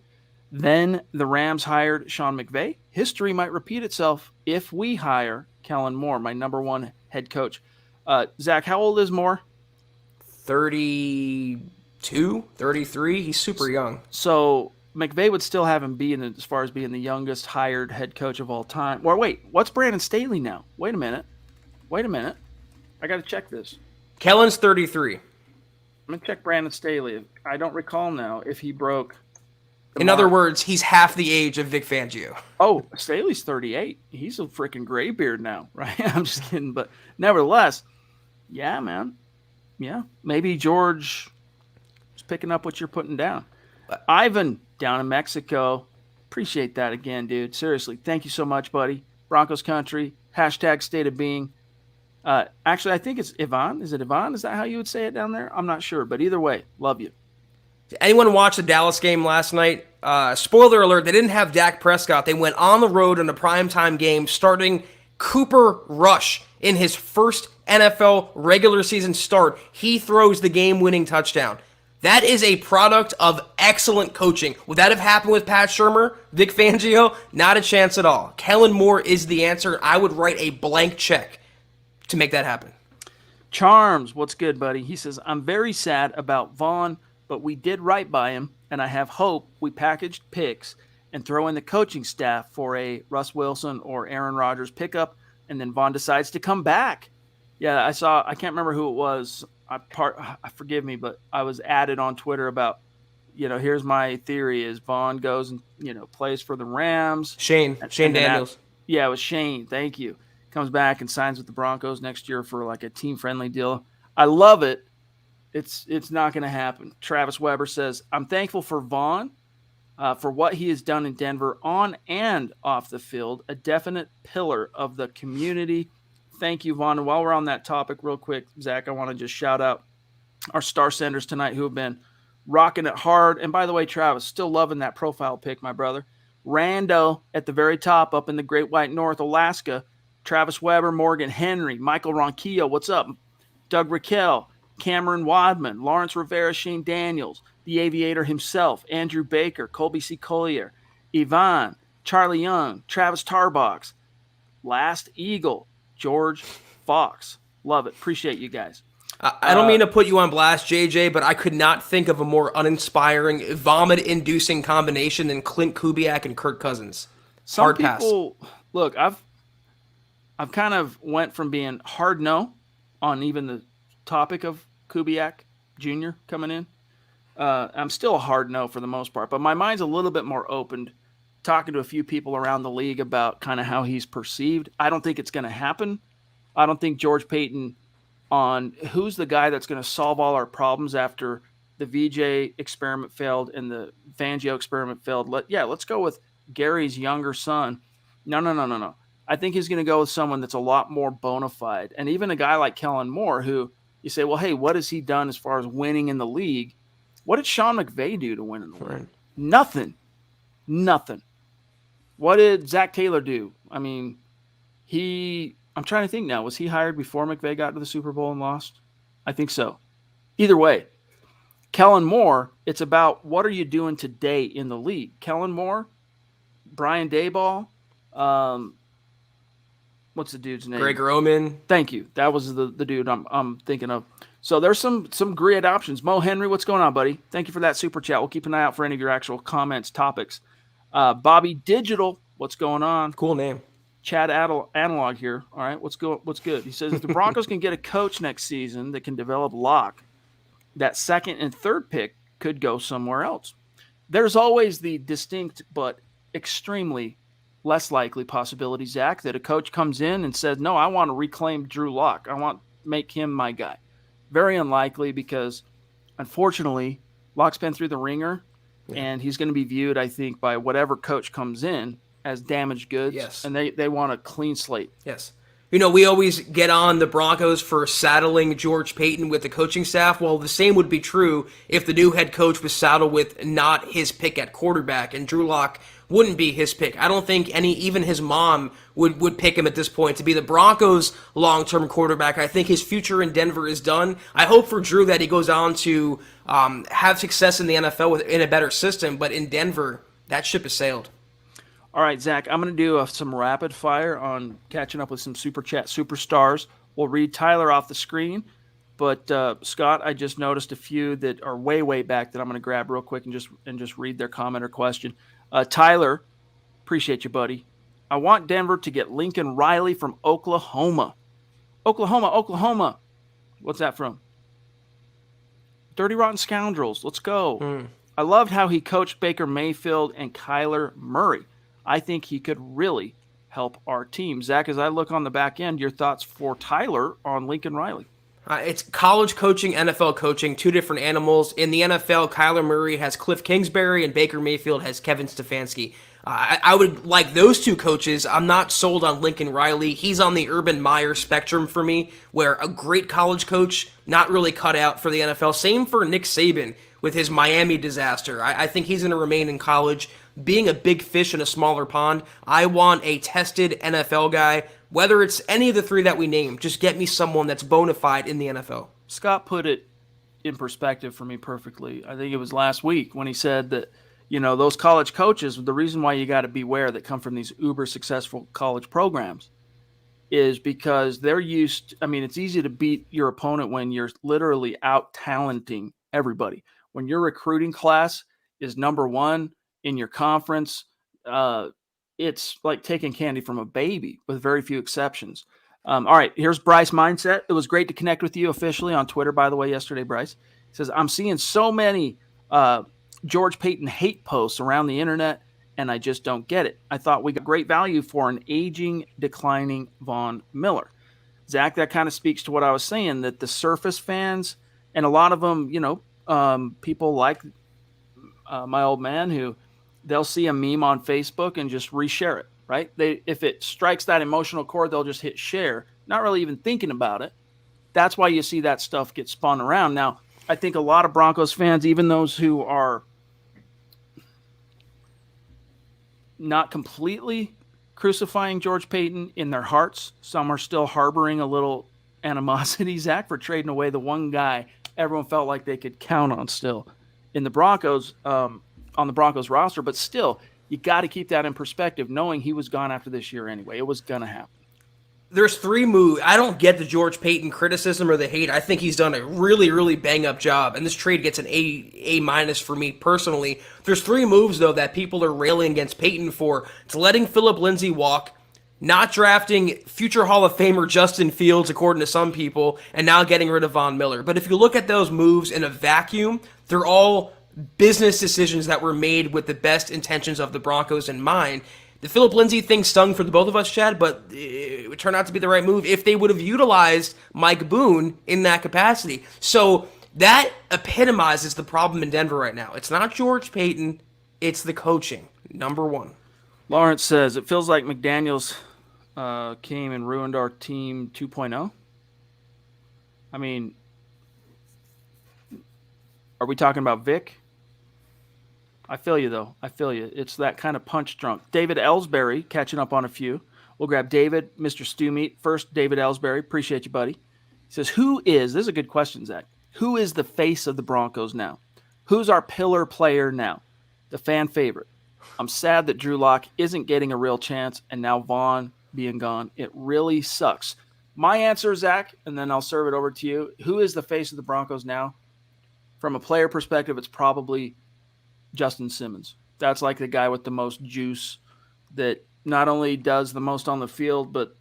Then the Rams hired Sean McVay? History might repeat itself if we hire Kellen Moore, my number one head coach. Zach, how old is Moore? 32, 33. He's super young. So McVay would still have him being as far as being the youngest hired head coach of all time. Or wait, what's Brandon Staley now? Wait a minute. I got to check this. Kellen's 33. I'm going to check Brandon Staley. I don't recall now if he broke. In other words, he's half the age of Vic Fangio. Oh, Staley's 38. He's a freaking graybeard now, right? I'm just kidding. But nevertheless, yeah, man. Yeah. Maybe George is picking up what you're putting down. Ivan down in Mexico. Appreciate that again, dude. Seriously. Thank you so much, buddy. Broncos country. # state of being. Actually, I think it's Ivan. Is it Ivan? Is that how you would say it down there? I'm not sure. But either way, love you. Anyone watch the Dallas game last night? Spoiler alert, they didn't have Dak Prescott. They went on the road in a primetime game starting Cooper Rush in his first NFL regular season start. He throws the game-winning touchdown. That is a product of excellent coaching. Would that have happened with Pat Shurmur, Vic Fangio? Not a chance at all. Kellen Moore is the answer. I would write a blank check to make that happen. Charms, what's good, buddy? He says, I'm very sad about Vaughn, but we did right by him, and I have hope we packaged picks and throw in the coaching staff for a Russ Wilson or Aaron Rodgers pickup, and then Vaughn decides to come back. Yeah, I can't remember who it was. Forgive me, but I was added on Twitter about, here's my theory is Vaughn goes and, plays for the Rams. Shane Daniels. It was Shane. Thank you. Comes back and signs with the Broncos next year for like a team-friendly deal. I love it. It's not going to happen. Travis Weber says, I'm thankful for Vaughn for what he has done in Denver on and off the field, a definite pillar of the community. Thank you, Vaughn. And while we're on that topic real quick, Zach, I want to just shout out our star senders tonight who have been rocking it hard. And by the way, Travis, still loving that profile pic, my brother. Rando at the very top up in the Great White North, Alaska. Travis Weber, Morgan Henry, Michael Ronquillo, what's up? Doug Raquel, Cameron Wadman, Lawrence Rivera, Shane Daniels, the Aviator himself, Andrew Baker, Colby C. Collier, Yvonne, Charlie Young, Travis Tarbox, Last Eagle, George Fox. Love it. Appreciate you guys. I don't mean to put you on blast, JJ, but I could not think of a more uninspiring, vomit-inducing combination than Clint Kubiak and Kirk Cousins. Some people, look, I've kind of went from being hard no on even the topic of Kubiak Jr. coming in. I'm still a hard no for the most part, but my mind's a little bit more opened talking to a few people around the league about kind of how he's perceived. I don't think it's going to happen. I don't think George Payton on who's the guy that's going to solve all our problems after the VJ experiment failed and the Fangio experiment failed. Let's go with Gary's younger son. No. I think he's going to go with someone that's a lot more bona fide. And even a guy like Kellen Moore, who you say, well, hey, what has he done as far as winning in the league? What did Sean McVay do to win in the league? Nothing. What did Zach Taylor do? I mean, I'm trying to think now. Was he hired before McVay got to the Super Bowl and lost? I think so. Either way, Kellen Moore, it's about what are you doing today in the league? Kellen Moore, Brian Daboll, what's the dude's name? Greg Roman. Thank you. That was the dude I'm thinking of. So there's some great options. Mo Henry, what's going on, buddy? Thank you for that super chat. We'll keep an eye out for any of your actual comments, topics. Bobby Digital, what's going on? Cool name. Chad Analog here. All right, what's good? He says if the Broncos can get a coach next season that can develop Locke, that second and third pick could go somewhere else. There's always the distinct but extremely less likely possibility, Zach, that a coach comes in and says, no, I want to reclaim Drew Lock. I want to make him my guy. Very unlikely because, unfortunately, Lock's been through the ringer, and he's going to be viewed, I think, by whatever coach comes in as damaged goods. Yes. And they want a clean slate. Yes. We always get on the Broncos for saddling George Paton with the coaching staff. Well, the same would be true if the new head coach was saddled with not his pick at quarterback, and Drew Lock wouldn't be his pick. I don't think even his mom would pick him at this point to be the Broncos' long-term quarterback. I think his future in Denver is done. I hope for Drew that he goes on to have success in the NFL in a better system, but in Denver, that ship has sailed. All right, Zach, I'm going to do some rapid fire on catching up with some Super Chat superstars. We'll read Tyler off the screen, but Scott, I just noticed a few that are way, way back that I'm going to grab real quick and just read their comment or question. Tyler, appreciate you, buddy. I want Denver to get Lincoln Riley from Oklahoma. Oklahoma. What's that from? Dirty Rotten Scoundrels. Let's go. I loved how he coached Baker Mayfield and Kyler Murray. I think he could really help our team. Zach, as I look on the back end, your thoughts for Tyler on Lincoln Riley? It's college coaching, NFL coaching, two different animals. In the NFL, Kyler Murray has Cliff Kingsbury and Baker Mayfield has Kevin Stefanski. I would like those two coaches. I'm not sold on Lincoln Riley. He's on the Urban Meyer spectrum for me, where a great college coach, not really cut out for the NFL. Same for Nick Saban with his Miami disaster. I think he's going to remain in college, being a big fish in a smaller pond. I want a tested NFL guy, whether it's any of the three that we named. Just get me someone that's bona fide in the NFL. Scott put it in perspective for me perfectly. I think it was last week when he said that, those college coaches, the reason why you got to beware that come from these uber successful college programs is because they're used. It's easy to beat your opponent when you're literally out talenting everybody. When your recruiting class is number one in your conference, it's like taking candy from a baby with very few exceptions. All right, here's Bryce Mindset. It was great to connect with you officially on Twitter, by the way, yesterday, Bryce. He says, I'm seeing so many George Paton hate posts around the internet, and I just don't get it. I thought we got great value for an aging, declining Von Miller. Zach, that kind of speaks to what I was saying, that the surface fans, and a lot of them, people like my old man who they'll see a meme on Facebook and just reshare it, right? If it strikes that emotional chord, they'll just hit share, not really even thinking about it. That's why you see that stuff get spun around. Now, I think a lot of Broncos fans, even those who are not completely crucifying George Paton in their hearts, some are still harboring a little animosity, Zach, for trading away the one guy everyone felt like they could count on still in the Broncos, on the Broncos roster. But still, you got to keep that in perspective, knowing he was gone after this year anyway. It was going to happen. There's three moves. I don't get the George Paton criticism or the hate. I think he's done a really, really bang-up job, and this trade gets an A- for me personally. There's three moves, though, that people are railing against Paton for. It's letting Philip Lindsay walk, not drafting future Hall of Famer Justin Fields, according to some people, and now getting rid of Von Miller. But if you look at those moves in a vacuum, they're all business decisions that were made with the best intentions of the Broncos in mind. The Philip Lindsay thing stung for the both of us, Chad, but it would turn out to be the right move if they would have utilized Mike Boone in that capacity. So that epitomizes the problem in Denver right now. It's not George Paton, it's the coaching, number one. Lawrence says, it feels like McDaniels came and ruined our team 2.0. I mean, are we talking about Vic? I feel you, though. I feel you. It's that kind of punch drunk. David Ellsbury, catching up on a few. We'll grab David, Mr. Stew Meat. First, David Ellsbury. Appreciate you, buddy. He says, this is a good question, Zach. Who is the face of the Broncos now? Who's our pillar player now? The fan favorite. I'm sad that Drew Lock isn't getting a real chance, and now Vaughn being gone. It really sucks. My answer, Zach, and then I'll serve it over to you. Who is the face of the Broncos now? From a player perspective, it's probably Justin Simmons. That's like the guy with the most juice that not only does the most on the field, but,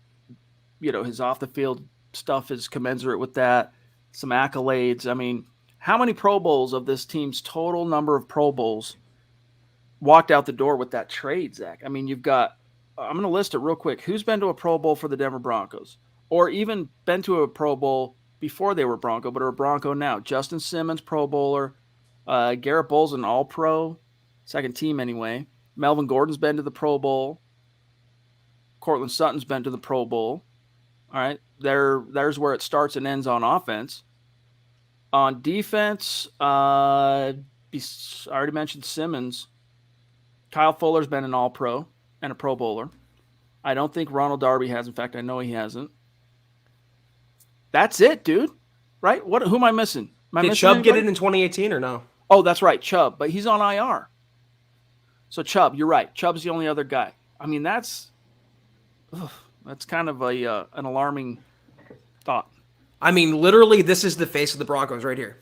his off-the-field stuff is commensurate with that. Some accolades. I mean, how many Pro Bowls of this team's total number of Pro Bowls walked out the door with that trade, Zach? I mean, you've got I'm going to list it real quick. Who's been to a Pro Bowl for the Denver Broncos, or even been to a Pro Bowl before they were Bronco, but are a Bronco now? Justin Simmons, Pro Bowler. Garrett Bowles, an All Pro, second team anyway. Melvin Gordon's been to the Pro Bowl. Cortland Sutton's been to the Pro Bowl. All right, there's where it starts and ends on offense. On defense, I already mentioned Simmons. Kyle Fuller's been an All-Pro and a Pro Bowler. I don't think Ronald Darby has. In fact, I know he hasn't. That's it, dude. Right? Who am I missing? Did Chubb get it in 2018 or no? Oh, that's right, Chubb. But he's on IR. So Chubb, you're right. Chubb's the only other guy. I mean, that's kind of an alarming thought. I mean, literally, this is the face of the Broncos right here.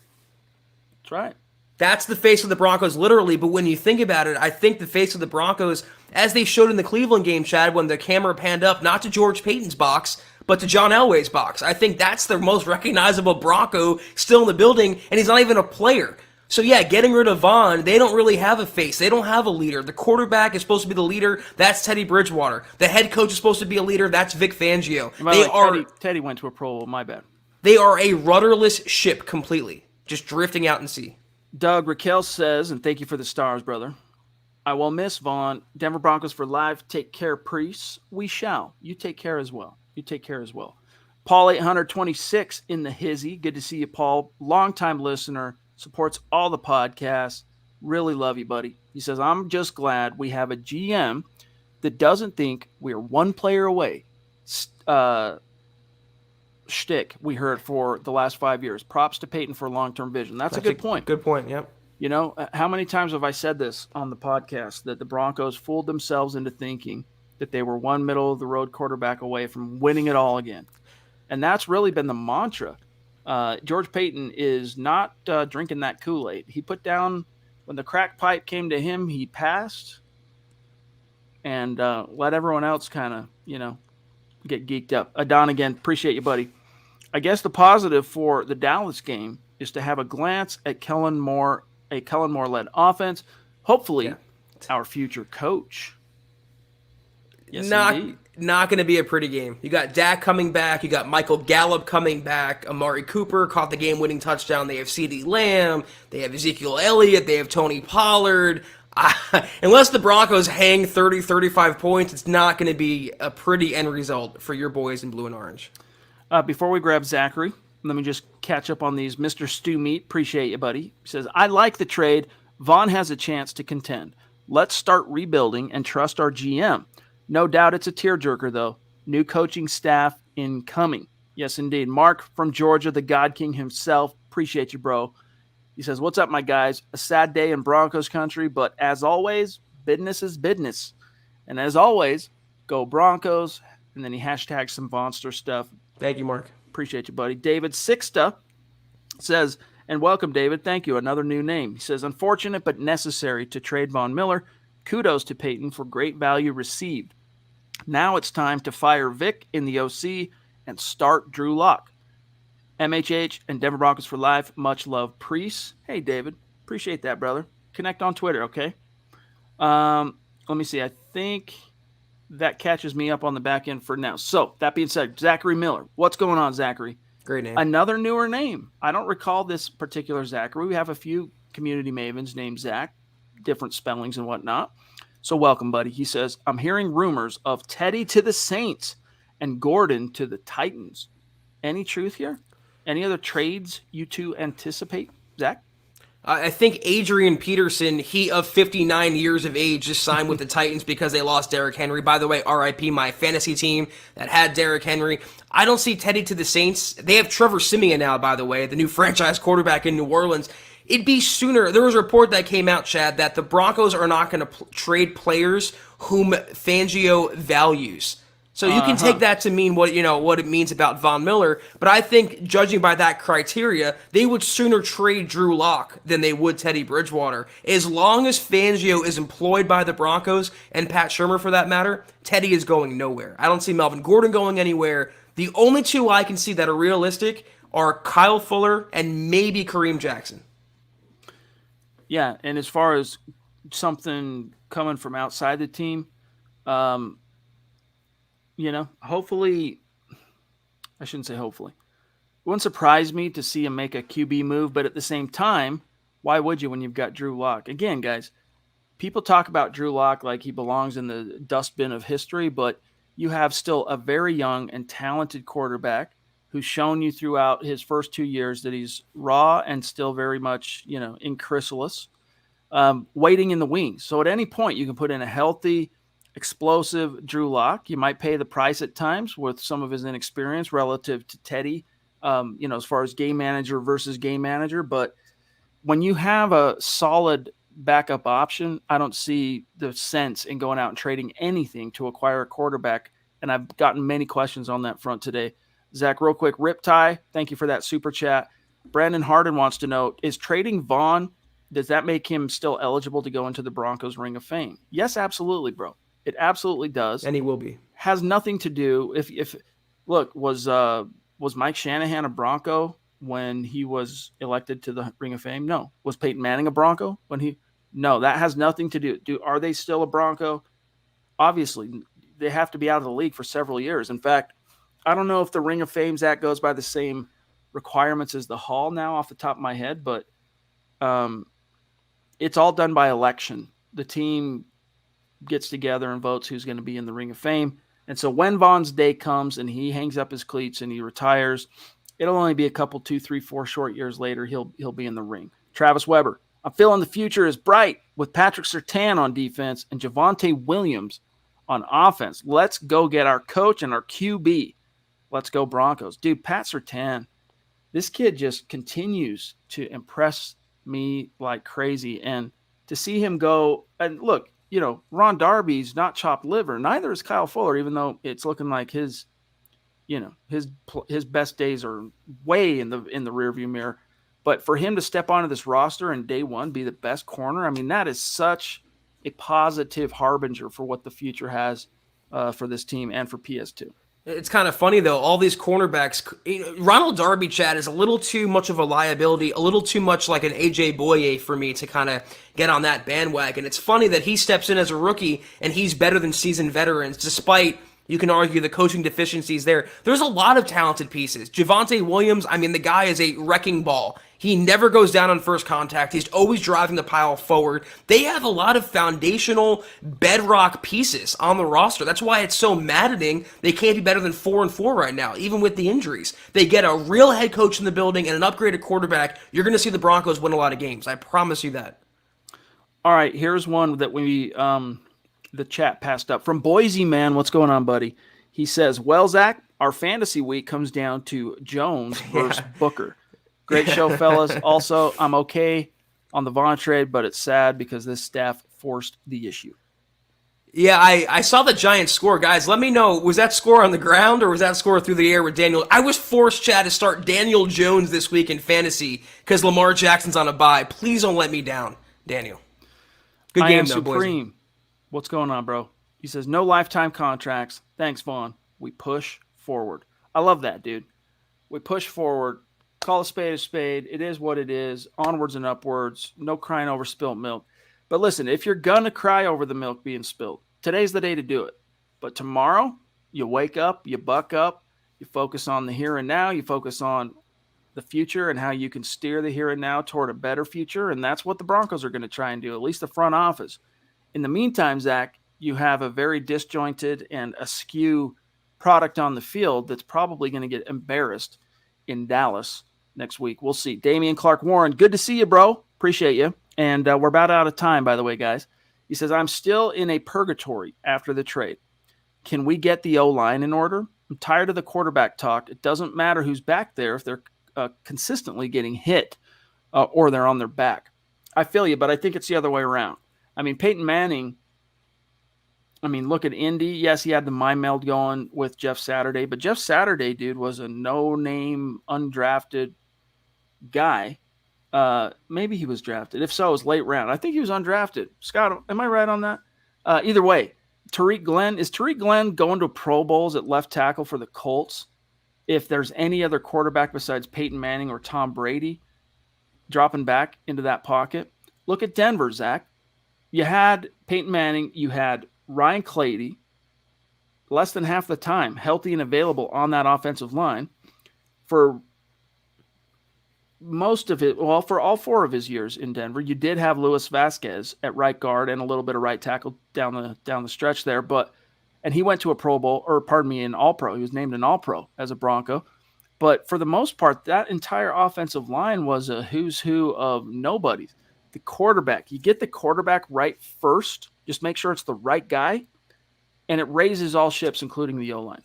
That's right. That's the face of the Broncos, literally. But when you think about it, I think the face of the Broncos, as they showed in the Cleveland game, Chad, when the camera panned up, not to George Payton's box, but to John Elway's box. I think that's the most recognizable Bronco still in the building, and he's not even a player. So yeah, getting rid of Vaughn, they don't really have a face. They don't have a leader. The quarterback is supposed to be the leader. That's Teddy Bridgewater. The head coach is supposed to be a leader. That's Vic Fangio. Teddy went to a Pro Bowl. My bad. They are a rudderless ship completely, just drifting out in sea. Doug Raquel says, and thank you for the stars, brother. I will miss Vaughn. Denver Broncos for life. Take care, priests. We shall. You take care as well. Paul 826 in the hizzy. Good to see you, Paul. Longtime listener. Supports all the podcasts. Really love you, buddy. He says, I'm just glad we have a GM that doesn't think we're one player away. Shtick we heard for the last 5 years. Props to Peyton for long-term vision. That's a good point. Good point, yep. You know, how many times have I said this on the podcast that the Broncos fooled themselves into thinking that they were one middle-of-the-road quarterback away from winning it all again? And that's really been the mantra. George Payton is not drinking that Kool-Aid. He put down, when the crack pipe came to him, he passed and let everyone else kind of, get geeked up. Adon, again, appreciate you, buddy. I guess the positive for the Dallas game is to have a glance at Kellen Moore-led offense. Hopefully, our future coach. Yes, not going to be a pretty game. You got Dak coming back. You got Michael Gallup coming back. Amari Cooper caught the game-winning touchdown. They have CeeDee Lamb. They have Ezekiel Elliott. They have Tony Pollard. Unless the Broncos hang 30, 35 points, it's not going to be a pretty end result for your boys in blue and orange. Before we grab Zachary, let me just catch up on these. Mr. Stu Meat, appreciate you, buddy. He says, I like the trade. Vaughn has a chance to contend. Let's start rebuilding and trust our GM. No doubt it's a tearjerker, though. New coaching staff incoming. Yes, indeed. Mark from Georgia, the God King himself. Appreciate you, bro. He says, what's up, my guys? A sad day in Broncos country, but as always, business is business. And as always, go Broncos. And then he hashtags some Vonster stuff. Thank you, Mark. Appreciate you, buddy. David Sixta says, and welcome, David. Thank you. Another new name. He says, unfortunate but necessary to trade Von Miller. Kudos to Peyton for great value received. Now it's time to fire Vic in the OC and start Drew Lock. MHH and Denver Broncos for life. Much love, Priest. Hey, David. Appreciate that, brother. Connect on Twitter, okay? Let me see. I think that catches me up on the back end for now. So, that being said, Zachary Miller. What's going on, Zachary? Great name. Another newer name. I don't recall this particular Zachary. We have a few community mavens named Zach, different spellings and whatnot. So welcome, buddy. He says, I'm hearing rumors of Teddy to the Saints and Gordon to the Titans. Any truth here? Any other trades you two anticipate, Zach? I think Adrian Peterson, he of 59 years of age, just signed with the Titans because they lost Derrick Henry. By the way, RIP, my fantasy team that had Derrick Henry. I don't see Teddy to the Saints. They have Trevor Siemian now, by the way, the new franchise quarterback in New Orleans. It'd be sooner. There was a report that came out, Chad, that the Broncos are not going to trade players whom Fangio values. So you can take that to mean what it means about Von Miller, but I think judging by that criteria, they would sooner trade Drew Lock than they would Teddy Bridgewater. As long as Fangio is employed by the Broncos and Pat Shurmur for that matter, Teddy is going nowhere. I don't see Melvin Gordon going anywhere. The only two I can see that are realistic are Kyle Fuller and maybe Kareem Jackson. Yeah, and as far as something coming from outside the team, hopefully, I shouldn't say hopefully. It wouldn't surprise me to see him make a QB move, but at the same time, why would you when you've got Drew Lock? Again, guys, people talk about Drew Lock like he belongs in the dustbin of history, but you have still a very young and talented quarterback who's shown you throughout his first 2 years that he's raw and still very much, in chrysalis, waiting in the wings. So at any point, you can put in a healthy, explosive Drew Lock. You might pay the price at times with some of his inexperience relative to Teddy, as far as game manager versus game manager. But when you have a solid backup option, I don't see the sense in going out and trading anything to acquire a quarterback. And I've gotten many questions on that front today. Zach, real quick, Riptie, thank you for that super chat. Brandon Harden wants to know, is trading Vaughn, does that make him still eligible to go into the Broncos Ring of Fame? Yes, absolutely, bro. It absolutely does. And he will be. Has nothing to do if look, was Mike Shanahan a Bronco when he was elected to the Ring of Fame? No. Was Peyton Manning a Bronco when he? No, that has nothing to do. Are they still a Bronco? Obviously, they have to be out of the league for several years. In fact, I don't know if the Ring of Fame, Zach, goes by the same requirements as the Hall now off the top of my head, but it's all done by election. The team gets together and votes who's going to be in the Ring of Fame. And so when Vaughn's day comes and he hangs up his cleats and he retires, it'll only be a couple, 2, 3, 4 short years later, he'll be in the ring. Travis Weber, I'm feeling the future is bright with Patrick Surtain on defense and Javonte Williams on offense. Let's go get our coach and our QB. Let's go Broncos. Dude, Pat Surtain, this kid just continues to impress me like crazy. And to see him go, and look, Ron Darby's not chopped liver. Neither is Kyle Fuller, even though it's looking like his best days are way in the rearview mirror. But for him to step onto this roster and day one be the best corner, I mean, that is such a positive harbinger for what the future has for this team and for PS2. It's kind of funny, though. All these cornerbacks, Ronald Darby, Chad, is a little too much of a liability, a little too much like an A.J. Boye for me to kind of get on that bandwagon. It's funny that he steps in as a rookie, and he's better than seasoned veterans, despite, you can argue, the coaching deficiencies there. There's a lot of talented pieces. Javonte Williams, I mean, the guy is a wrecking ball. He never goes down on first contact. He's always driving the pile forward. They have a lot of foundational bedrock pieces on the roster. That's why it's so maddening they can't be better than 4-4 right now, even with the injuries. They get a real head coach in the building and an upgraded quarterback. You're going to see the Broncos win a lot of games. I promise you that. All right, here's one that the chat passed up. From Boise, man, what's going on, buddy? He says, well, Zach, our fantasy week comes down to Jones versus Booker. Great show, fellas. Also, I'm okay on the Vaughn trade, but it's sad because this staff forced the issue. Yeah, I saw the Giants score. Guys, let me know, was that score on the ground or was that score through the air with Daniel? I was forced, Chad, to start Daniel Jones this week in fantasy because Lamar Jackson's on a bye. Please don't let me down, Daniel. Good game, though, Supreme. boys. What's going on, bro? He says, no lifetime contracts. Thanks, Vaughn. We push forward. I love that, dude. We push forward. Call a spade a spade. It is what it is. Onwards and upwards. No crying over spilt milk. But listen, if you're going to cry over the milk being spilled, today's the day to do it. But tomorrow, you wake up, you buck up, you focus on the here and now, you focus on the future and how you can steer the here and now toward a better future. And that's what the Broncos are going to try and do, at least the front office. In the meantime, Zach, you have a very disjointed and askew product on the field that's probably going to get embarrassed in Dallas next week. We'll see. Damian Clark Warren, good to see you, bro. Appreciate you. And we're about out of time, by the way, guys. He says, I'm still in a purgatory after the trade. Can we get the O-line in order? I'm tired of the quarterback talk. It doesn't matter who's back there if they're consistently getting hit or they're on their back. I feel you, but I think it's the other way around. I mean, Peyton Manning, look at Indy. Yes, he had the mind meld going with Jeff Saturday, but Jeff Saturday, dude, was a no-name, undrafted guy. Maybe he was drafted. If so, it was late round. I think he was undrafted. Scott, am I right on that? Either way, is Tariq Glenn going to Pro Bowls at left tackle for the Colts? If there's any other quarterback besides Peyton Manning or Tom Brady dropping back into that pocket, look at Denver, Zach. You had Peyton Manning, you had Ryan Clady, less than half the time healthy and available on that offensive line for most of it. Well, for all 4 of his years in Denver, you did have Luis Vasquez at right guard and a little bit of right tackle down the stretch there. And he went to a Pro Bowl, or pardon me, an All Pro. He was named an All Pro as a Bronco. But for the most part, that entire offensive line was a who's who of nobodies. The quarterback, you get the quarterback right first. Just make sure it's the right guy, and it raises all ships, including the O-line.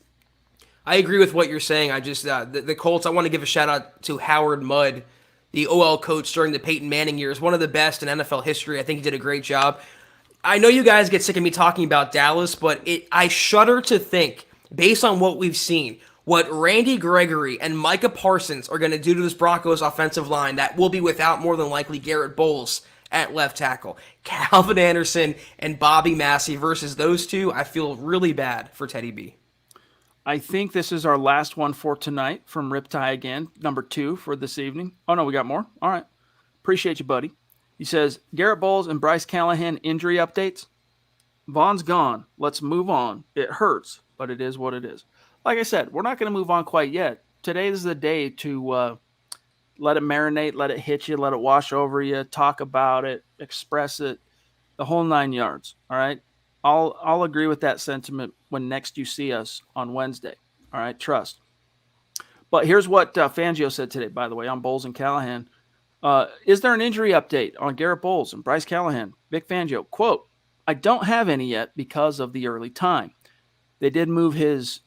I agree with what you're saying. I just the Colts. I want to give a shout out to Howard Mudd, the OL coach during the Peyton Manning years, one of the best in NFL history. I think he did a great job. I know you guys get sick of me talking about Dallas, but I shudder to think, based on what we've seen, what Randy Gregory and Micah Parsons are going to do to this Broncos offensive line that will be without more than likely Garrett Bowles at left tackle. Calvin Anderson and Bobby Massey versus those two, I feel really bad for Teddy B. I think this is our last one for tonight from Riptide again, number 2 for this evening. Oh, no, we got more? All right. Appreciate you, buddy. He says, Garrett Bowles and Bryce Callahan injury updates. Vaughn's gone. Let's move on. It hurts, but it is what it is. Like I said, we're not going to move on quite yet. Today is the day to let it marinate, let it hit you, let it wash over you, talk about it, express it, the whole 9 yards. All right. I'll agree with that sentiment when next you see us on Wednesday. All right. Trust. But here's what Fangio said today, by the way, on Bowles and Callahan. Is there an injury update on Garrett Bowles and Bryce Callahan? Vic Fangio, quote, I don't have any yet because of the early time. They did move his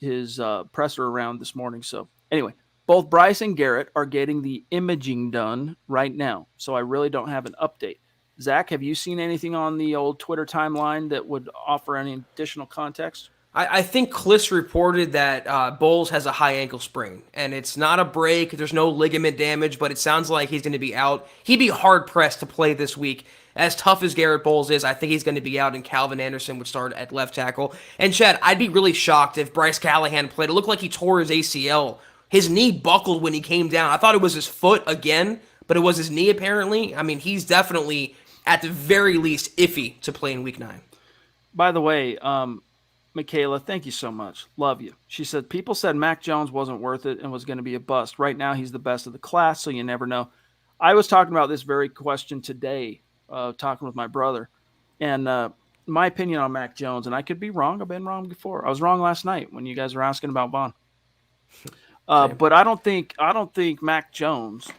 presser around this morning. So anyway, both Bryce and Garrett are getting the imaging done right now. So I really don't have an update. Zach, have you seen anything on the old Twitter timeline that would offer any additional context? I think Kliss reported that Bowles has a high ankle sprain, and it's not a break. There's no ligament damage, but it sounds like he's going to be out. He'd be hard-pressed to play this week. As tough as Garrett Bowles is, I think he's going to be out, and Calvin Anderson would start at left tackle. And Chad, I'd be really shocked if Bryce Callahan played. It looked like he tore his ACL. His knee buckled when he came down. I thought it was his foot again, but it was his knee apparently. I mean, he's definitely, at the very least, iffy to play in Week 9. By the way, Michaela, thank you so much. Love you. She said, people said Mac Jones wasn't worth it and was going to be a bust. Right now, he's the best of the class, so you never know. I was talking about this very question today, talking with my brother. And my opinion on Mac Jones, and I could be wrong. I've been wrong before. I was wrong last night when you guys were asking about Vaughn. But I don't think Mac Jones,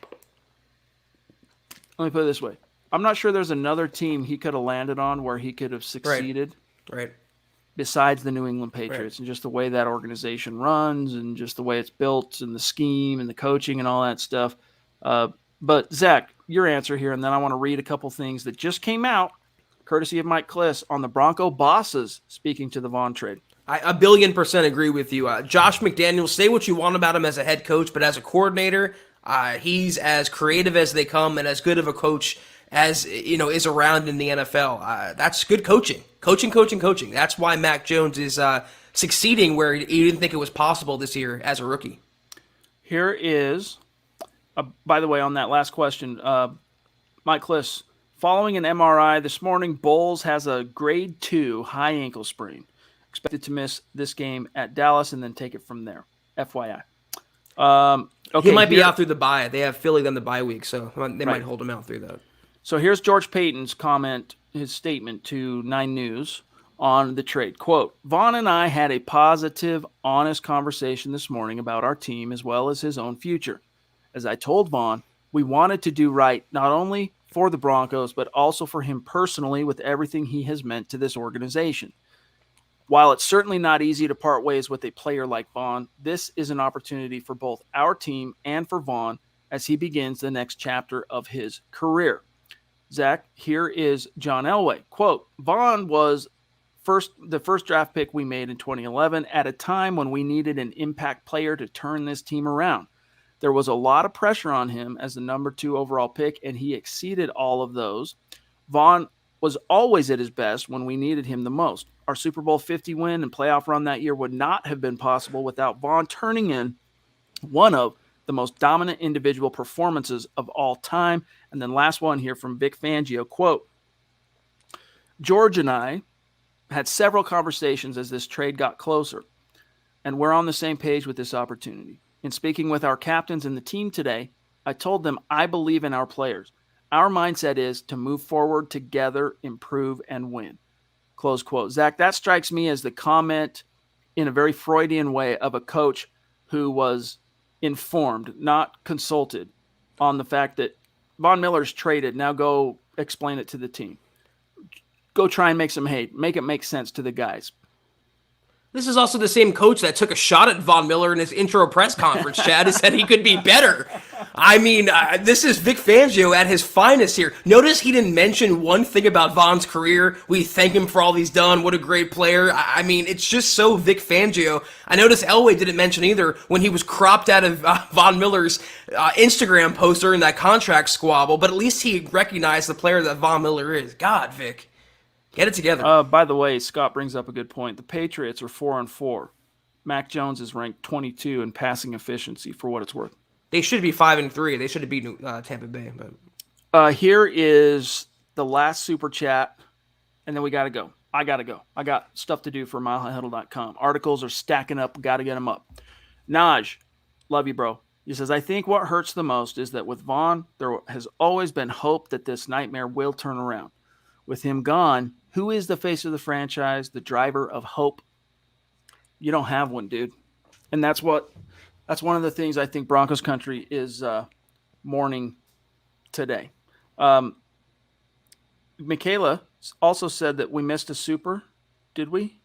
let me put it this way. I'm not sure there's another team he could have landed on where he could have succeeded. Right. Besides the New England Patriots, and just the way that organization runs and just the way it's built and the scheme and the coaching and all that stuff. But Zach, your answer here, and then I want to read a couple things that just came out, courtesy of Mike Kliss, on the Bronco bosses speaking to the Vaughn trade. I 1,000,000,000% agree with you. Josh McDaniels, say what you want about him as a head coach, but as a coordinator, he's as creative as they come and as good of a coach as is around in the NFL. That's good coaching. Coaching. That's why Mac Jones is succeeding where you didn't think it was possible this year as a rookie. Here is, by the way, on that last question, Mike Kliss, following an MRI this morning, Bowles has a grade 2 high ankle sprain. Expected to miss this game at Dallas and then take it from there. FYI. Okay, he might be out through the bye. They have Philly on the bye week, so they might hold him out through that. So here's George Payton's comment, his statement to 9 News on the trade. Quote, Vaughn and I had a positive, honest conversation this morning about our team as well as his own future. As I told Vaughn, we wanted to do right not only for the Broncos, but also for him personally with everything he has meant to this organization. While it's certainly not easy to part ways with a player like Vaughn, this is an opportunity for both our team and for Vaughn as he begins the next chapter of his career. Zach, here is John Elway. Quote, Vaughn was the first draft pick we made in 2011 at a time when we needed an impact player to turn this team around. There was a lot of pressure on him as the number 2 overall pick, and he exceeded all of those. Vaughn was always at his best when we needed him the most. Our Super Bowl 50 win and playoff run that year would not have been possible without Vaughn turning in one of the most dominant individual performances of all time. And then last one here from Vic Fangio, quote, George and I had several conversations as this trade got closer, and we're on the same page with this opportunity. In speaking with our captains and the team today, I told them I believe in our players. Our mindset is to move forward together, improve, and win. Close quote. Zach, that strikes me as the comment in a very Freudian way of a coach who was informed, not consulted, on the fact that Von Miller's traded. Now go explain it to the team. Go try and make some hate. Make it make sense to the guys. This is also the same coach that took a shot at Von Miller in his intro press conference, Chad, and said he could be better. I mean, this is Vic Fangio at his finest here. Notice he didn't mention one thing about Von's career. We thank him for all he's done. What a great player. I mean, it's just so Vic Fangio. I noticed Elway didn't mention either when he was cropped out of Von Miller's Instagram post during that contract squabble, but at least he recognized the player that Von Miller is. God, Vic. Get it together. By the way, Scott brings up a good point. The Patriots are 4-4. Mac Jones is ranked 22 in passing efficiency, for what it's worth. They should be 5-3. They should have beaten Tampa Bay. But here is the last super chat, and then we got to go. I got to go. I got stuff to do for milehighhuddle.com. Articles are stacking up. Got to get them up. Naj, love you, bro. He says, I think what hurts the most is that with Vaughn, there has always been hope that this nightmare will turn around. With him gone, who is the face of the franchise, the driver of hope? You don't have one, dude. And that's one of the things I think Broncos country is mourning today. Michaela also said that we missed a super. Did we?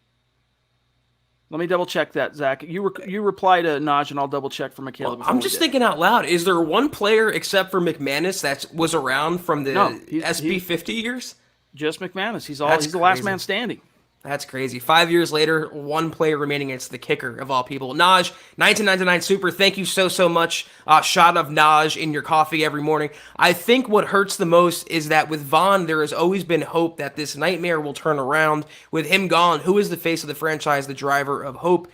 Let me double check that, Zach. You reply to Naj, and I'll double check for Michaela. Well, I'm just thinking out loud. Is there one player except for McManus that was around from the SB 50 years? Just McManus. He's the last man standing. That's crazy. 5 years later, one player remaining. It's the kicker of all people. Naj, 1999 Super, thank you so much. Shot of Naj in your coffee every morning. I think what hurts the most is that with Vaughn, there has always been hope that this nightmare will turn around. With him gone, who is the face of the franchise, the driver of hope?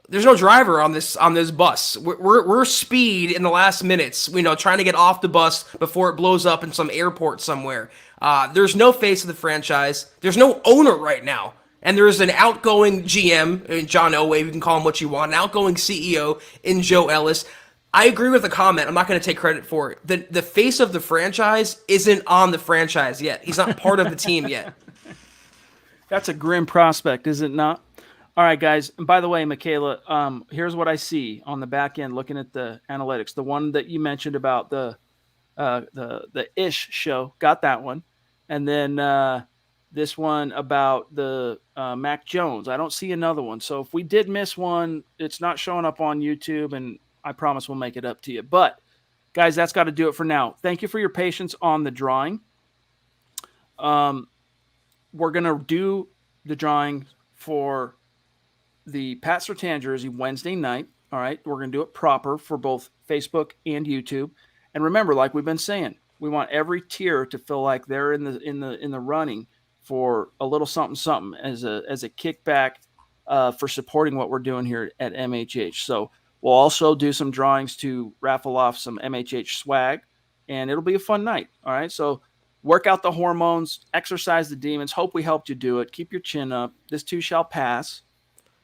There's no driver on this bus. We're speed in the last minutes, trying to get off the bus before it blows up in some airport somewhere. There's no face of the franchise. There's no owner right now. And there's an outgoing GM, John Elway, you can call him what you want, an outgoing CEO in Joe Ellis. I agree with the comment. I'm not going to take credit for it. The face of the franchise isn't on the franchise yet. He's not part of the team yet. That's a grim prospect, is it not? All right, guys. And by the way, Michaela, here's what I see on the back end looking at the analytics. The one that you mentioned about the Ish show, got that one. And then this one about the Mac Jones. I don't see another one. So if we did miss one, it's not showing up on YouTube, and I promise we'll make it up to you. But, guys, that's got to do it for now. Thank you for your patience on the drawing. We're going to do the drawing for the Pat Surtain jersey Wednesday night. All right, we're going to do it proper for both Facebook and YouTube. And remember, like we've been saying, we want every tier to feel like they're in the running for a little something as a kickback for supporting what we're doing here at MHH. So we'll also do some drawings to raffle off some MHH swag, and it'll be a fun night. All right, so work out the hormones, exercise the demons. Hope we helped you do it. Keep your chin up. This too shall pass.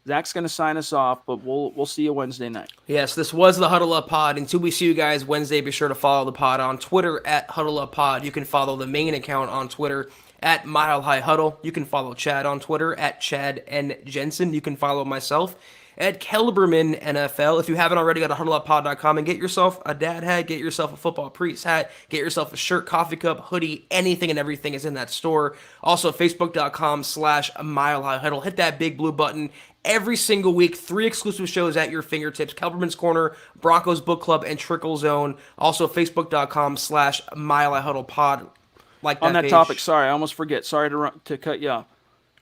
Zach's going to sign us off, but we'll see you Wednesday night. Yes, this was the Huddle Up Pod. Until we see you guys Wednesday, be sure to follow the pod on Twitter at Huddle Up Pod. You can follow the main account on Twitter at Mile High Huddle. You can follow Chad on Twitter at Chad and Jensen. You can follow myself at Kelberman NFL. If you haven't already, go to huddleuppod.com and get yourself a dad hat, get yourself a football priest hat, get yourself a shirt, coffee cup, hoodie, anything and everything is in that store. Also, facebook.com/Mile High Huddle. Hit that big blue button. Every single week, 3 exclusive shows at your fingertips. Kelberman's Corner, Broncos Book Club, and Trickle Zone. Also, facebook.com/Mile High Huddle Pod. Like that on that page. topic, sorry, I almost forget. Sorry to cut you off.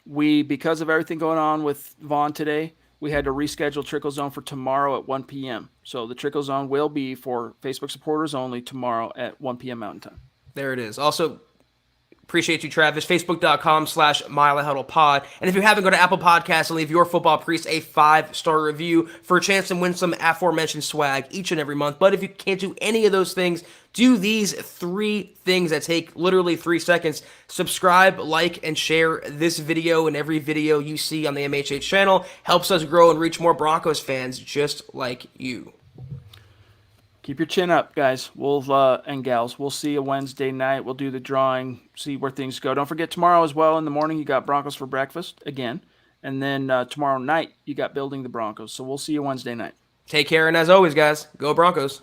Because of everything going on with Vaughn today, we had to reschedule Trickle Zone for tomorrow at 1 p.m. So the Trickle Zone will be for Facebook supporters only tomorrow at 1 p.m. Mountain Time. There it is. Also, Appreciate you, Travis. Facebook.com/MileHuddlePod. And if you haven't, go to Apple Podcasts and leave your football priest a 5-star review for a chance to win some aforementioned swag each and every month. But if you can't do any of those things, do these 3 things that take literally 3 seconds. Subscribe, like, and share this video and every video you see on the MHH channel. Helps us grow and reach more Broncos fans just like you. Keep your chin up, guys. And gals. We'll see you Wednesday night. We'll do the drawing, see where things go. Don't forget tomorrow as well in the morning you got Broncos for breakfast again. And then tomorrow night you got Building the Broncos. So we'll see you Wednesday night. Take care, and as always, guys, go Broncos.